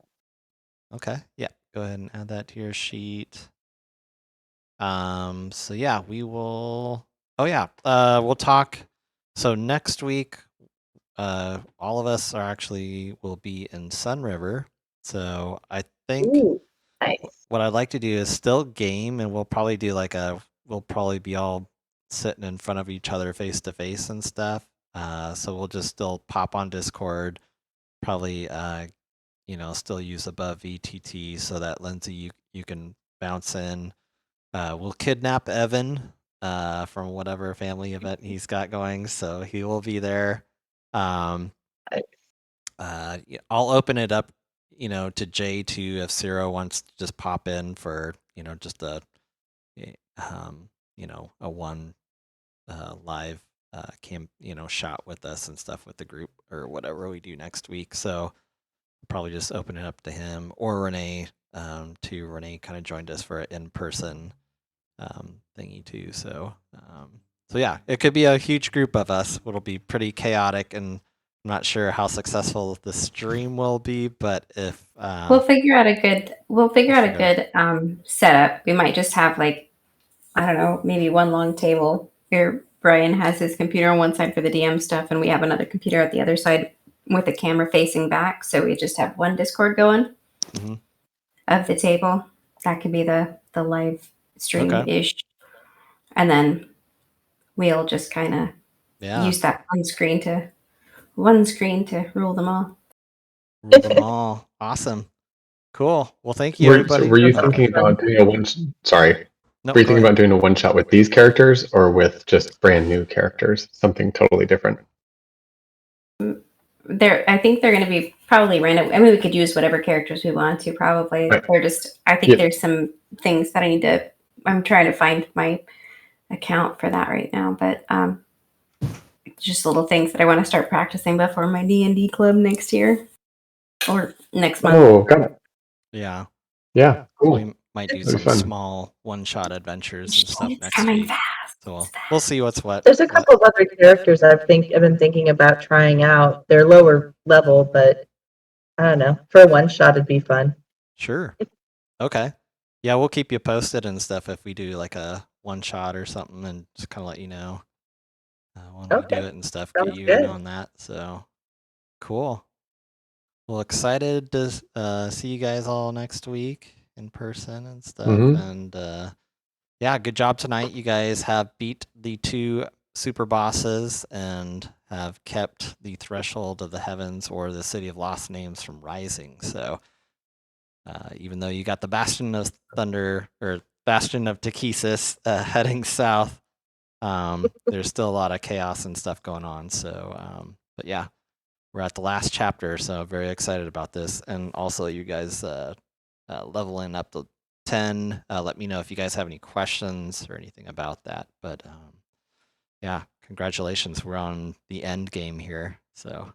okay. Yeah. Go ahead and add that to your sheet. So yeah, we will. Oh yeah. We'll talk. So next week, all of us are actually will be in Sun River. So I think Ooh, nice. what I'd like to do is still game, and we'll probably do like we'll probably be all sitting in front of each other face to face and stuff. So we'll just still pop on Discord, probably still use above VTT so that Lindsay you can bounce in. We'll kidnap Evan from whatever family event he's got going, so he will be there. I'll open it up, to J2 if Zero wants to just pop in for, just a one live shot with us and stuff with the group or whatever we do next week. So probably just open it up to him or Renee. Renee kind of joined us for an in-person thingy too. So yeah, it could be a huge group of us. It'll be pretty chaotic, and I'm not sure how successful the stream will be, but if We'll figure out a good setup. We might just have I don't know, maybe one long table where Brian has his computer on one side for the DM stuff, and we have another computer at the other side with the camera facing back. So we just have one Discord going of the table. That could be the live stream ish, and then we'll just kind of use that one screen to rule them all. Rule them all. Awesome. Cool. Well, thank you, everybody. Were you thinking about doing a one? Sorry. No, Were you thinking about doing a one shot with these characters or with just brand new characters? Something totally different. I think they're going to be probably random. I mean, we could use whatever characters we want to. Probably, Right. they're just. I think there's some things that I need to. I'm trying to find my account for that right now, but just little things that I want to start practicing before my D&D club next year or next month. Oh, got it. Yeah. Yeah, cool. We might do That'd be some fun. small one-shot adventures and stuff It's next coming week. fast. So we'll see what's what. There's a couple of other characters I've been thinking about trying out. They're lower level, but I don't know. For a one shot, it'd be fun. Sure. Okay. Yeah, we'll keep you posted and stuff if we do like a one shot or something, and just kind of let you know when we do it and stuff. Get Sounds you in good. on that. So cool. Well, excited to see you guys all next week in person and stuff. And yeah, good job tonight. You guys have beat the 2 super bosses and have kept the threshold of the heavens or the city of lost names from rising. So even though you got the Bastion of Thunder or Bastion of Takesis heading south, there's still a lot of chaos and stuff going on. So, but yeah, we're at the last chapter, so very excited about this. And also, you guys leveling up to 10. Let me know if you guys have any questions or anything about that. But Yeah, congratulations. We're on the end game here. So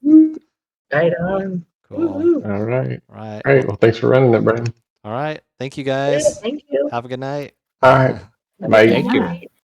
Right on. cool. Woo-hoo. All right. All right. All right. Well, thanks for running that, Brian. All right. Thank you Yeah, guys. thank you. Have a good night. All right. Have a Bye. good Thank you. night.